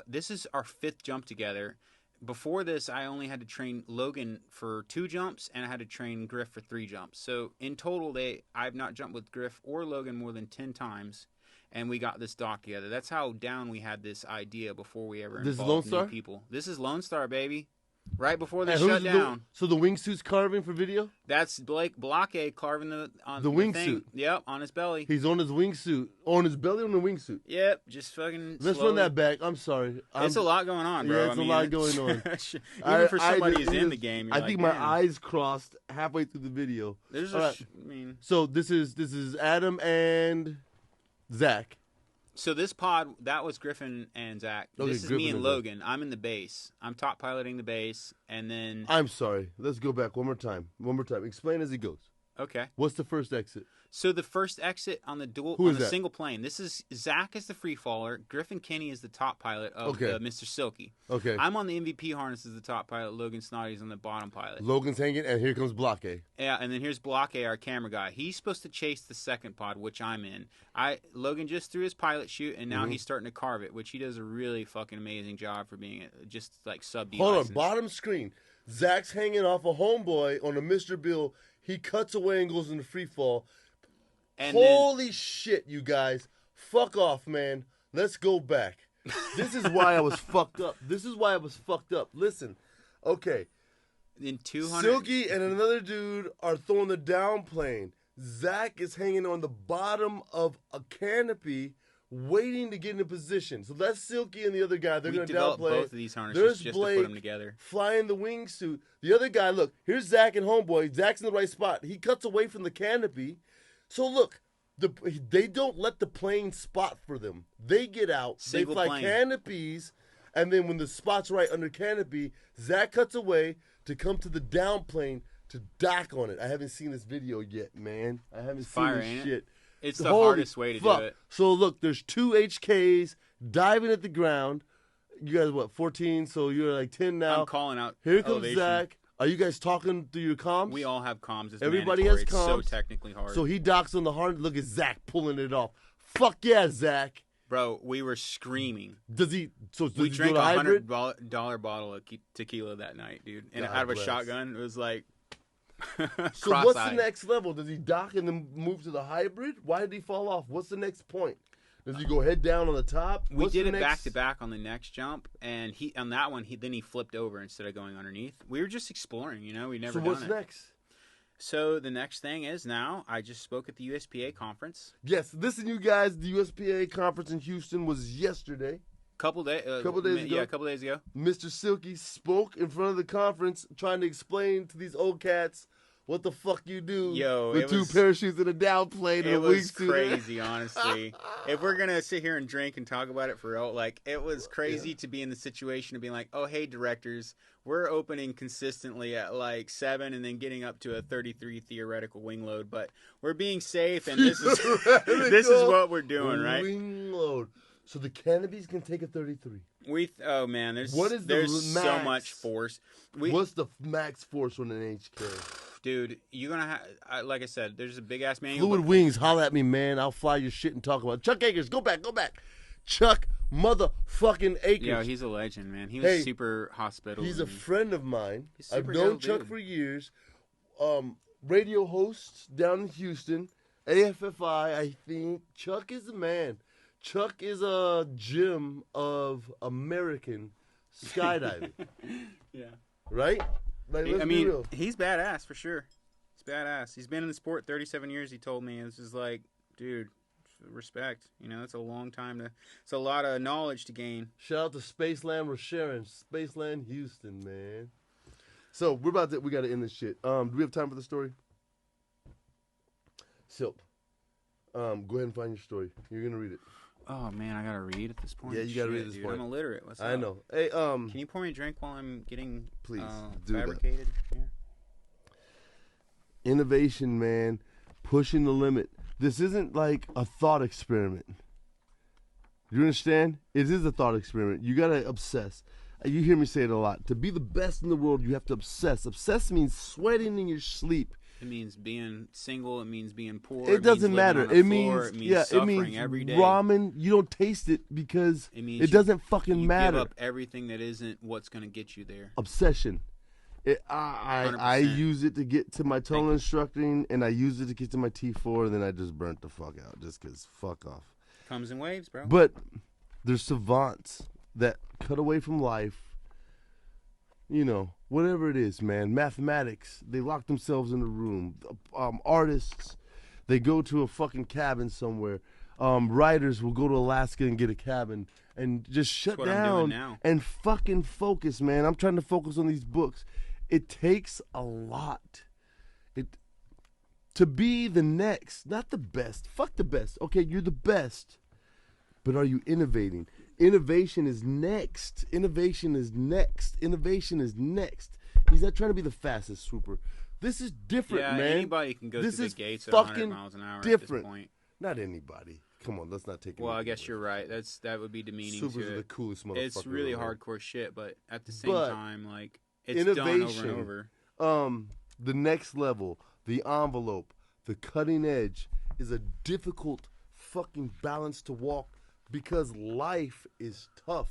this is our 5th jump together. Before this, I only had to train Logan for 2 jumps, and I had to train Griff for 3 jumps. So in total, I've not jumped with Griff or Logan more than 10 times, and we got this dock together. That's how down we had this idea before we ever involved new people. This is Lone Star, baby. Right before they shut down. So the wingsuit's carving for video? That's Blake Block A carving the wingsuit. Yep, on his belly. He's on his wingsuit. On his belly on the wingsuit. Yep, just fucking Let's slowly. run that back. I'm sorry. It's a lot going on, bro. Yeah, it's a lot going on. Even for somebody who's in the game, I think my eyes crossed halfway through the video. There's So this is Adam and Zach. So this pod, that was Griffin and Zach. Okay, this is Griffin me and Logan. I'm in the base. I'm top piloting the base, and then... I'm sorry. Let's go back one more time. Explain as he goes. Okay. What's the first exit? So the first exit on the single plane. This is Zach is the free faller. Griffin Kenny is the top pilot of Mr. Silky. Okay. I'm on the MVP harness as the top pilot. Logan Snotty's on the bottom pilot. Logan's hanging, and here comes Block A. Yeah, and then here's Block A, our camera guy. He's supposed to chase the second pod, which I'm in. Logan just threw his pilot chute, and now he's starting to carve it, which he does a really fucking amazing job for being just like sub-D Hold license. on, bottom screen. Zach's hanging off a homeboy on a Mr. Bill. He cuts away and goes into free fall. And holy shit, you guys. Fuck off, man. Let's go back. This is why I was fucked up. Listen. Okay. In 200... Silky and another dude are throwing the down plane. Zach is hanging on the bottom of a canopy waiting to get into position. So that's Silky and the other guy. They're going to downplay. Both of these harnesses just Blake to put them together. Flying the wingsuit. The other guy, look, here's Zach and homeboy. Zach's in the right spot. He cuts away from the canopy. So look, they don't let the plane spot for them. They get out. They fly canopies. And then when the spot's right under canopy, Zach cuts away to come to the down plane to dock on it. I haven't seen this video yet, man. I haven't seen this shit. It's the hardest way to do it. So look, there's 2 HKs diving at the ground. You guys, what, 14? So you're like 10 now. I'm calling out. Here comes Zach. Are you guys talking through your comms? We all have comms. It's Everybody mandatory. has comms. It's so technically hard. So he docks on the harness. Look at Zach pulling it off. Fuck yeah, Zach. Bro, we were screaming. We drank a $100 bottle of tequila that night, dude. And out of a shotgun, it was like... So what's the next level? Does he dock and then move to the hybrid? Why did he fall off? What's the next point? Does he go head down on the top? We did it back to back on the next jump, and on that one he flipped over instead of going underneath. We were just exploring, we never done it. So what's next? So the next thing is now I just spoke at the USPA conference. Yes, listen, you guys. The USPA conference in Houston was yesterday. Couple days ago. Mr. Silky spoke in front of the conference trying to explain to these old cats what the fuck you do with 2 parachutes and a down plane. It was crazy, honestly. If we're going to sit here and drink and talk about it for real, like, it was crazy to be in the situation of being like, oh, hey, directors, we're opening consistently at like 7 and then getting up to a 33 theoretical wing load, but we're being safe and this is what we're doing, right? Wing load. So the Canopies can take a 33. Oh man, there's so much force. What's the max force on an HK? Dude, you're gonna have, like I said, there's a big ass manual. Fluid wings, holla at me, man. I'll fly your shit and talk about it. Chuck Akers, go back. Chuck motherfucking Akers. Yo, he's a legend, man. He was super hospitable. He's a friend of mine. I've known Chuck for years. Radio hosts down in Houston, AFFI, I think. Chuck is the man. Chuck is a gem of American skydiving. Yeah. Right? Like, let's be real. He's badass for sure. He's badass. He's been in the sport 37 years, he told me. It's just like, dude, respect. You know, it's a long time to. It's a lot of knowledge to gain. Shout out to Spaceland. We're sharing Spaceland, Houston, man. So we got to end this shit. Do we have time for the story? Silk. Go ahead and find your story. You're gonna read it. Oh man, I gotta read at this point. Yeah, you gotta read at this point. I'm illiterate. What's up? I know. Hey, can you pour me a drink while I'm getting please do fabricated? That. Yeah. Innovation, man, pushing the limit. This isn't like a thought experiment. You understand? It is a thought experiment. You gotta obsess. You hear me say it a lot. To be the best in the world, you have to obsess. Obsess means sweating in your sleep. It means being single. It means being poor. It doesn't matter. It means suffering every day. Ramen. You don't taste it because it doesn't fucking matter. You give up everything that isn't what's going to get you there. Obsession. I use it to get to my tonal instructing, and I use it to get to my T4, and then I just burnt the fuck out just because fuck off. Comes in waves, bro. But there's savants that cut away from life. You know, whatever it is, man. Mathematics, they lock themselves in a room. Artists, they go to a fucking cabin somewhere. Writers will go to Alaska and get a cabin and just shut down and fucking focus, man. I'm trying to focus on these books. It takes a lot. To be the next, not the best. Fuck the best. Okay, you're the best. But are you innovating? Innovation is next. Innovation is next. Innovation is next. He's not trying to be the fastest swooper. This is different, man. Anybody can go through the gates at 100 miles an hour different. At this point. Not anybody. Come on, let's not take it. Well, I guess you're right. That would be demeaning. Supers are the coolest motherfucker. It's really hardcore shit, but at the same time, like, it's done over and over. The next level, the envelope, the cutting edge is a difficult fucking balance to walk. Because life is tough.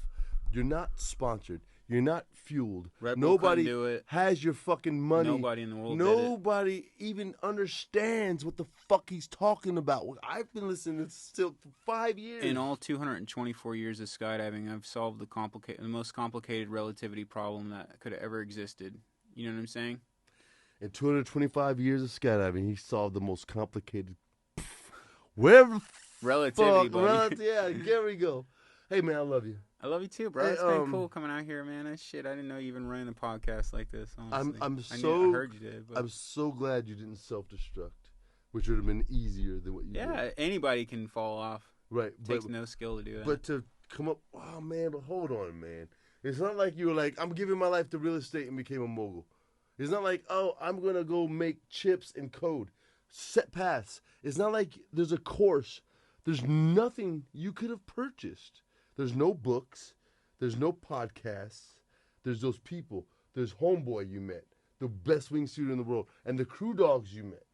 You're not sponsored. You're not fueled. Nobody do it. has your fucking money. Nobody in the world Nobody even understands what the fuck he's talking about. I've been listening to Silk for 5 years. In all 224 years of skydiving, I've solved the most complicated relativity problem that could have ever existed. You know what I'm saying? In 225 years of skydiving, he solved the most complicated... Wherever... Relativity, buddy. Yeah, there we go. Hey, man, I love you. I love you too, bro. It's been cool coming out here, man. That shit, I didn't know you even ran a podcast like this. Honestly. I heard you did. But... I'm so glad you didn't self-destruct, which would have been easier than what you did. Yeah, anybody can fall off. Right. It takes no skill to do that. But to come up, oh, man, but hold on, man. It's not like you were like, I'm giving my life to real estate and became a mogul. It's not like, oh, I'm going to go make chips and code. Set paths. It's not like there's a course. There's nothing you could have purchased. There's no books. There's no podcasts. There's those people. There's Homeboy you met, the best wingsuiter in the world, and the crew dogs you met.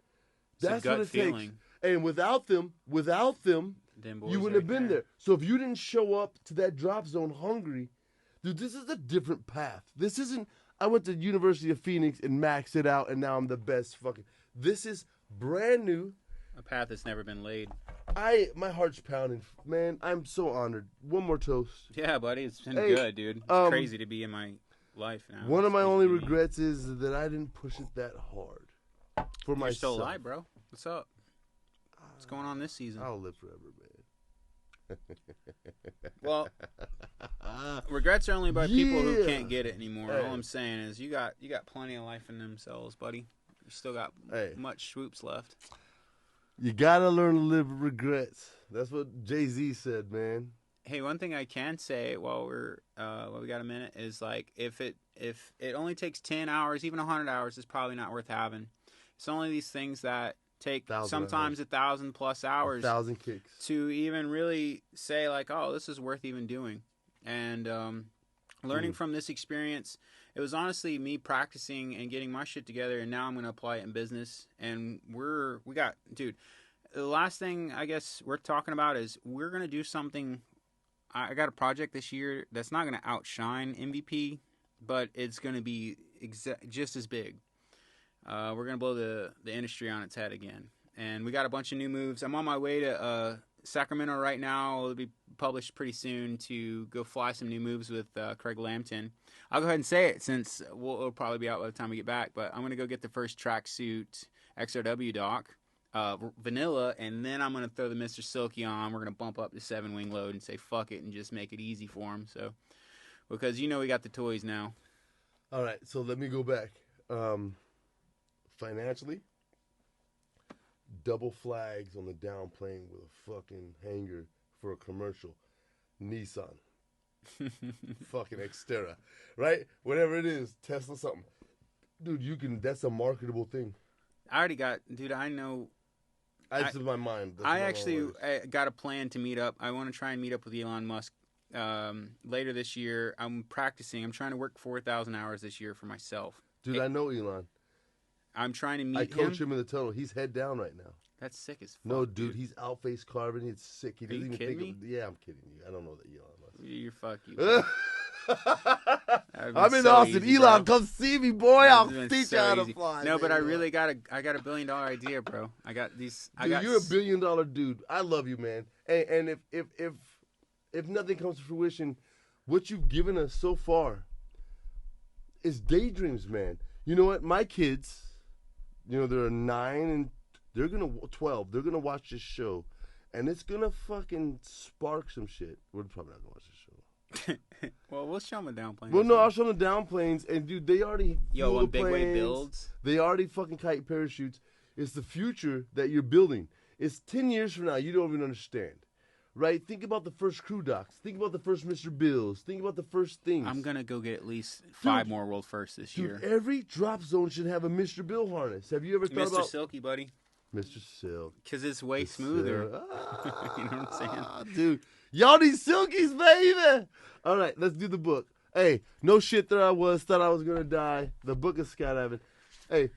That's what it takes. And without them, you wouldn't have been there. So if you didn't show up to that drop zone hungry, dude, this is a different path. This isn't, I went to University of Phoenix and maxed it out, and now I'm the best fucking. This is brand new. A path that's never been laid. My heart's pounding, man. I'm so honored. One more toast. Yeah, buddy, it's been good, dude. It's crazy to be in my life now. One of my only regrets is that I didn't push it that hard for myself. You're still alive, bro. What's up? What's going on this season? I'll live forever, man. Well, regrets are only by people who can't get it anymore. All I'm saying is you got plenty of life in themselves, buddy. You still got much swoops left. You gotta learn to live with regrets. That's what Jay-Z said, man. Hey, one thing I can say while we got a minute is like if it only takes 10 hours, even 100 hours, it's probably not worth having. It's only these things that take sometimes 1,000+ hours, 1,000 kicks to even really say like, oh, this is worth even doing. And learning from this experience, it was honestly me practicing and getting my shit together, and now I'm going to apply it in business. And dude, the last thing I guess we're talking about is we're going to do something. I got a project this year that's not going to outshine MVP, but it's going to be just as big. We're going to blow the industry on its head again. And we got a bunch of new moves. I'm on my way to Sacramento right now. It'll be published pretty soon to go fly some new moves with Craig Lambton. I'll go ahead and say it since it'll probably be out by the time we get back, but I'm going to go get the first tracksuit XRW dock vanilla, and then I'm going to throw the Mr. Silky on. We're going to bump up the 7-wing load and say fuck it and just make it easy for him. So, because we got the toys now. All right, so let me go back. Financially, double flags on the downplane with a fucking hanger for a commercial. Nissan. Fucking Xterra. Right? Whatever it is, Tesla something. Dude, that's a marketable thing. I already got, dude, I know. That's in my mind. I actually got a plan to meet up. I want to try and meet up with Elon Musk later this year. I'm practicing. I'm trying to work 4,000 hours this year for myself. Dude, I know Elon. I'm trying to meet him. I coach him in the tunnel. He's head down right now. That's sick as fuck. No, dude, he's out face carving. He's sick. He doesn't even think me? Yeah, I'm kidding you. I don't know that Elon Musk. You're fuck you. I'm in so Austin. easy, Elon, bro. come see me, boy. I'll teach so you how to easy. fly. No, but I baby. really got a $1 billion idea, bro. I got these. Dude, you're a $1 billion dude. I love you, man. And if nothing comes to fruition, what you've given us so far is daydreams, man. You know what? My kids, they're 9 and they're gonna 12. They're gonna watch this show, and it's gonna fucking spark some shit. We're probably not gonna watch this show. Well, we'll show them a downplane. Well, no, I'll show them the downplanes, and dude, they already on the big planes. wave builds. They already fucking kite parachutes. It's the future that you're building. It's 10 years from now. You don't even understand, right? Think about the first crew docks. Think about the first Mr. Bills. Think about the first things. I'm gonna go get at least 5 more world firsts this year. Every drop zone should have a Mr. Bill harness. Have you ever thought about Mr. Silky, buddy? Mr. Silk? Because it's way smoother. You know what I'm saying, dude? Y'all need Silkies, baby. All right, let's do the book. Hey, no shit that I thought I was gonna die. The book of skydiving. Hey,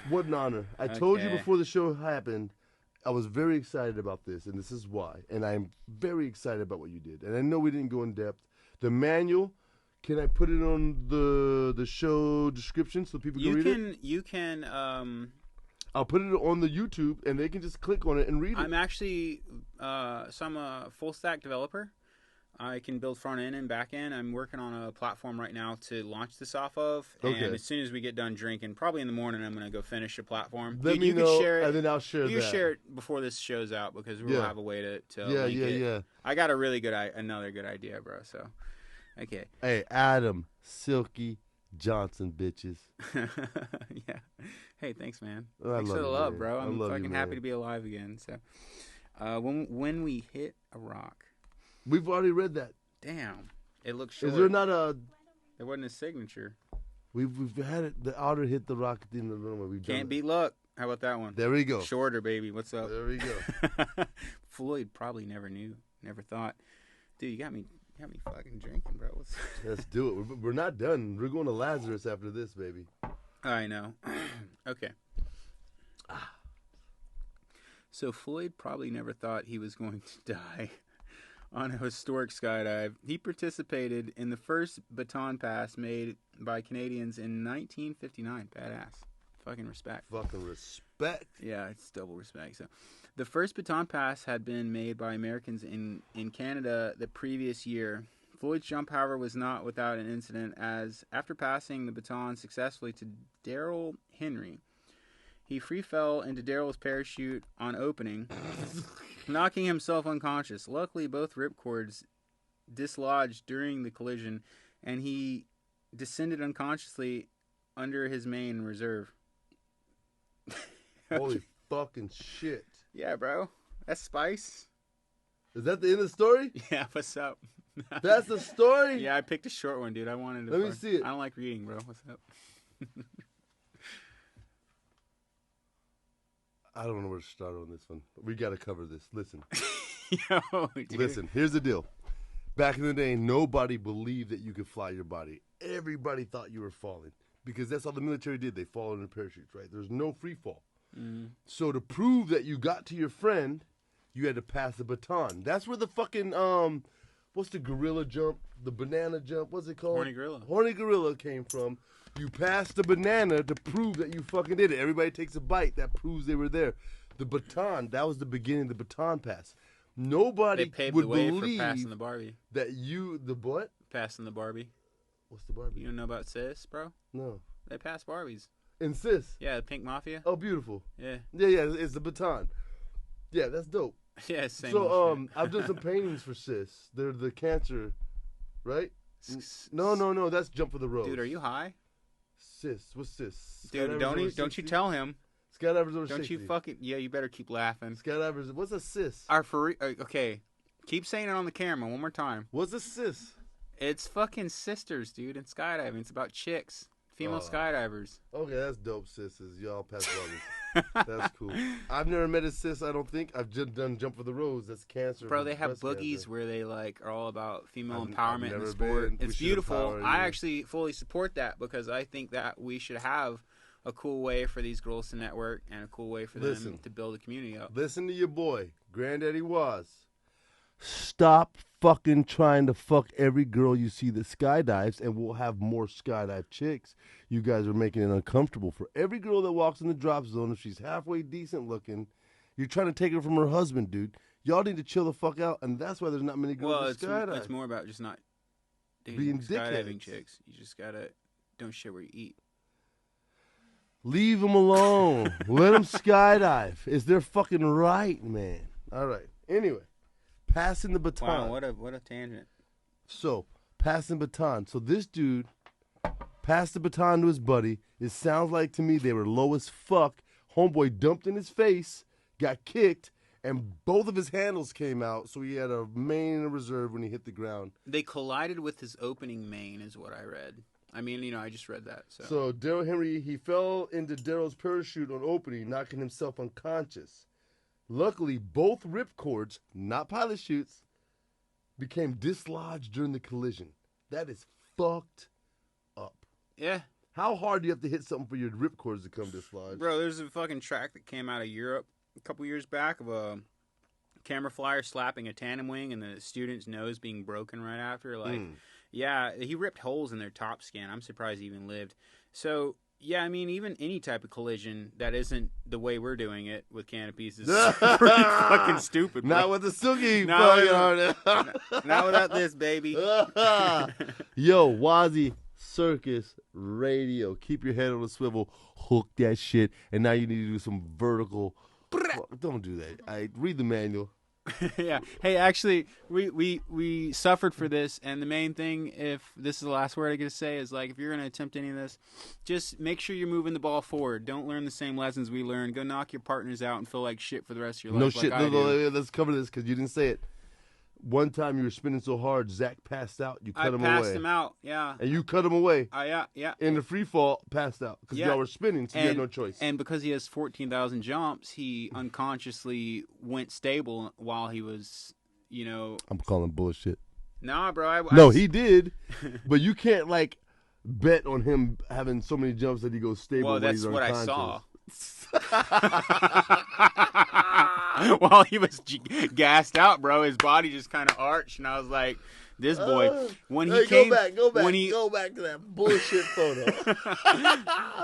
what an honor. I told you before the show happened, I was very excited about this, and this is why. And I'm very excited about what you did. And I know we didn't go in depth. The manual, can I put it on the show description so people can read it? You can. I'll put it on the YouTube, and they can just click on it and read it. I'm actually, I'm a full stack developer. I can build front end and back end. I'm working on a platform right now to launch this off of. Okay. And as soon as we get done drinking, probably in the morning, I'm going to go finish the platform. Let me know, can share it, and then I'll share that. You can share it before this show's out because we'll have a way to link it. Yeah. I got another good idea, bro. So, okay. Hey, Adam, Silky, Johnson, bitches. Yeah. Hey, thanks, man. I thanks for the love, man. bro. I'm fucking happy man. to be alive again. So, when we hit a rock, we've already read that. Damn, it looks short. Is there not a? There wasn't a signature. We've had it. The outer hit the rock at the end of the runway. We've done Can't beat luck. How about that one? There we go. Shorter, baby. What's up? There we go. Floyd probably never thought. Dude, you got me fucking drinking, bro. Let's do it. We're not done. We're going to Lazarus after this, baby. I know. Okay. So Floyd probably never thought he was going to die on a historic skydive. He participated in the first baton pass made by Canadians in 1959. Badass. Fucking respect. Fucking respect. Yeah, it's double respect. So, the first baton pass had been made by Americans in Canada the previous year. Floyd's jump, however, was not without an incident, as after passing the baton successfully to Daryl Henry, he free fell into Daryl's parachute on opening, knocking himself unconscious. Luckily, both ripcords dislodged during the collision, and he descended unconsciously under his main reserve. Holy fucking shit. Yeah, bro. That's spice. Is that the end of the story? Yeah, what's up? That's the story? Yeah, I picked a short one, dude. I wanted to. Let me see it. I don't like reading, bro. What's up? I don't know where to start on this one. We got to cover this. Listen. Yo, dude. Listen, here's the deal. Back in the day, nobody believed that you could fly your body. Everybody thought you were falling because that's all the military did. They followed in parachutes, right? There's no free fall. Mm. So to prove that you got to your friend, you had to pass the baton. That's where the fucking, what's the gorilla jump? The banana jump? What's it called? Horny gorilla. Horny gorilla came from. You passed the banana to prove that you fucking did it. Everybody takes a bite. That proves they were there. The baton, that was the beginning of the baton pass. Nobody they paved would the way believe for passing the Barbie. that you, the what? Passing the Barbie. What's the Barbie? You don't know about sis, bro? No. They pass Barbies. In Sis? Yeah, the Pink Mafia. Oh, beautiful. Yeah. Yeah, it's the baton. Yeah, that's dope. Yeah, same. So, I've done some paintings for Sis. They're the cancer, right? No, that's Jump for the Rose. Dude, are you high? Sis, what's Sis? Dude, don't you tell him. Skydivers over 60. Don't you fucking... Yeah, you better keep laughing. Skydivers, what's a Sis? Okay, keep saying it on the camera one more time. What's a Sis? It's fucking sisters, dude, in skydiving. It's about chicks. Female skydivers. Okay, that's dope, sisters. Y'all pass brothers. That's cool. I've never met a sis, I don't think. I've just done Jump for the Rose. That's cancer. Bro, they have boogies where they like are all about female empowerment in the sport. It's beautiful. I actually fully support that because I think that we should have a cool way for these girls to network and a cool way for them to build a community up. Listen to your boy, Granddaddy Waz. Stop fucking trying to fuck every girl you see that skydives, and we'll have more skydive chicks. You guys are making it uncomfortable for every girl that walks in the drop zone. If she's halfway decent looking, you're trying to take her from her husband, dude. Y'all need to chill the fuck out, and that's why there's not many girls that skydive. It's more about just not being skydiving chicks. You just gotta don't shit where you eat. Leave them alone. Let them skydive. It's their fucking right, man. All right. Anyway. Passing the baton. Wow, what a tangent. So, passing baton. So this dude passed the baton to his buddy. It sounds like to me they were low as fuck. Homeboy dumped in his face, got kicked, and both of his handles came out. So he had a main and a reserve when he hit the ground. They collided with his opening main is what I read. I mean, I just read that. So Daryl Henry, he fell into Daryl's parachute on opening, knocking himself unconscious. Luckily, both ripcords, not pilot chutes, became dislodged during the collision. That is fucked up. Yeah. How hard do you have to hit something for your ripcords to come dislodged? Bro, there's a fucking track that came out of Europe a couple years back of a camera flyer slapping a tandem wing and the student's nose being broken right after. Yeah, he ripped holes in their top skin. I'm surprised he even lived. So... yeah, I mean, even any type of collision that isn't the way we're doing it with Canopies is pretty fucking stupid. Bro. Not with the Silky. Not without this, baby. Yo, WazzyCircus Radio. Keep your head on the swivel. Hook that shit. And now you need to do some vertical. Don't do that. Read the manual. Yeah. Hey, actually, we suffered for this, and the main thing, if this is the last word I get to say, is like if you're going to attempt any of this, just make sure you're moving the ball forward. Don't learn the same lessons we learned. Go knock your partners out and feel like shit for the rest of your life. No shit. No, let's cover this because you didn't say it. One time you were spinning so hard, Zach passed out. You cut him away. I passed him out, yeah. And you cut him away. Yeah. In the free fall, passed out. Because y'all were spinning, so you had no choice. And because he has 14,000 jumps, he unconsciously went stable while he was, I'm calling bullshit. Nah, bro. No, he did. But you can't, bet on him having so many jumps that he goes stable when he's unconscious. Well, that's what I saw. While he was gassed out, bro, his body just kind of arched, and I was like, "This boy." When he came, go back to that bullshit photo.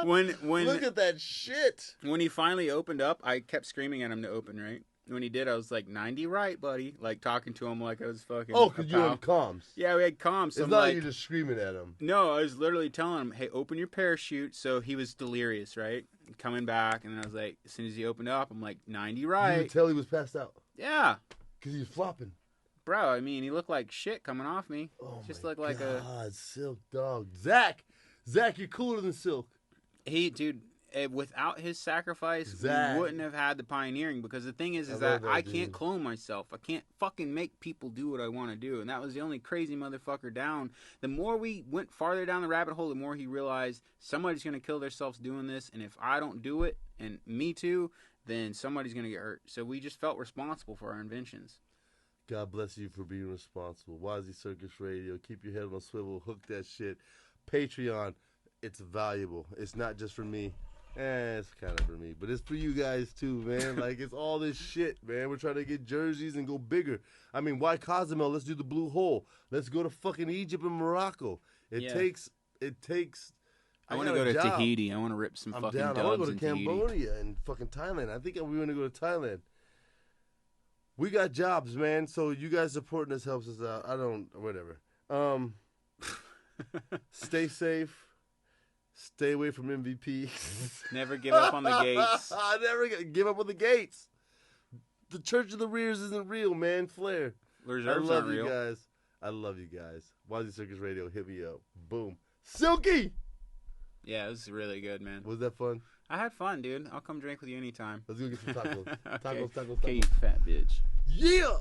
when look at that shit. When he finally opened up, I kept screaming at him to open. Right when he did, I was like, 90 right, buddy. Like talking to him like I was fucking. Oh, because you had comms. Yeah, we had comms. So it's not like you just screaming at him. No, I was literally telling him, "Hey, open your parachute." So he was delirious, right? Coming back, and then I was like, as soon as he opened up, I'm like, 90 right. You could tell he was passed out. Yeah. Because he was flopping. Bro, I mean, he looked like shit coming off me. Oh, just my looked like God, Silk dog. Zach, you're cooler than Silk. Dude, without his sacrifice, we wouldn't have had the pioneering. Because the thing is that I can't clone myself. I can't fucking make people do what I want to do. And that was the only crazy motherfucker down. The more we went farther down the rabbit hole, the more he realized somebody's going to kill themselves doing this. And if I don't do it, and me too, then somebody's going to get hurt. So we just felt responsible for our inventions. God bless you for being responsible. WazzyCircus Radio. Keep your head on a swivel. Hook that shit. Patreon. It's valuable. It's not just for me. It's kind of for me, but it's for you guys too, man. It's all this shit, man. We're trying to get jerseys and go bigger. I mean, why Cozumel? Let's do the Blue Hole. Let's go to fucking Egypt and Morocco. It takes. I want to go to Tahiti. I want to rip some fucking dubs. I want to go to Cambodia and fucking Thailand. I think we want to go to Thailand. We got jobs, man. So you guys supporting us helps us out. Whatever. Stay safe. Stay away from MVP. Never give up on the gates. Never give up on the gates. The Church of the Rears isn't real, man. Flair. Reserves I love aren't you real. guys. I love you guys. WazzyCircus Radio, hit me up. Boom. Silky! Yeah, it was really good, man. Was that fun? I had fun, dude. I'll come drink with you anytime. Let's go get some tacos. Okay. Tacos. Okay, you fat bitch. Yeah!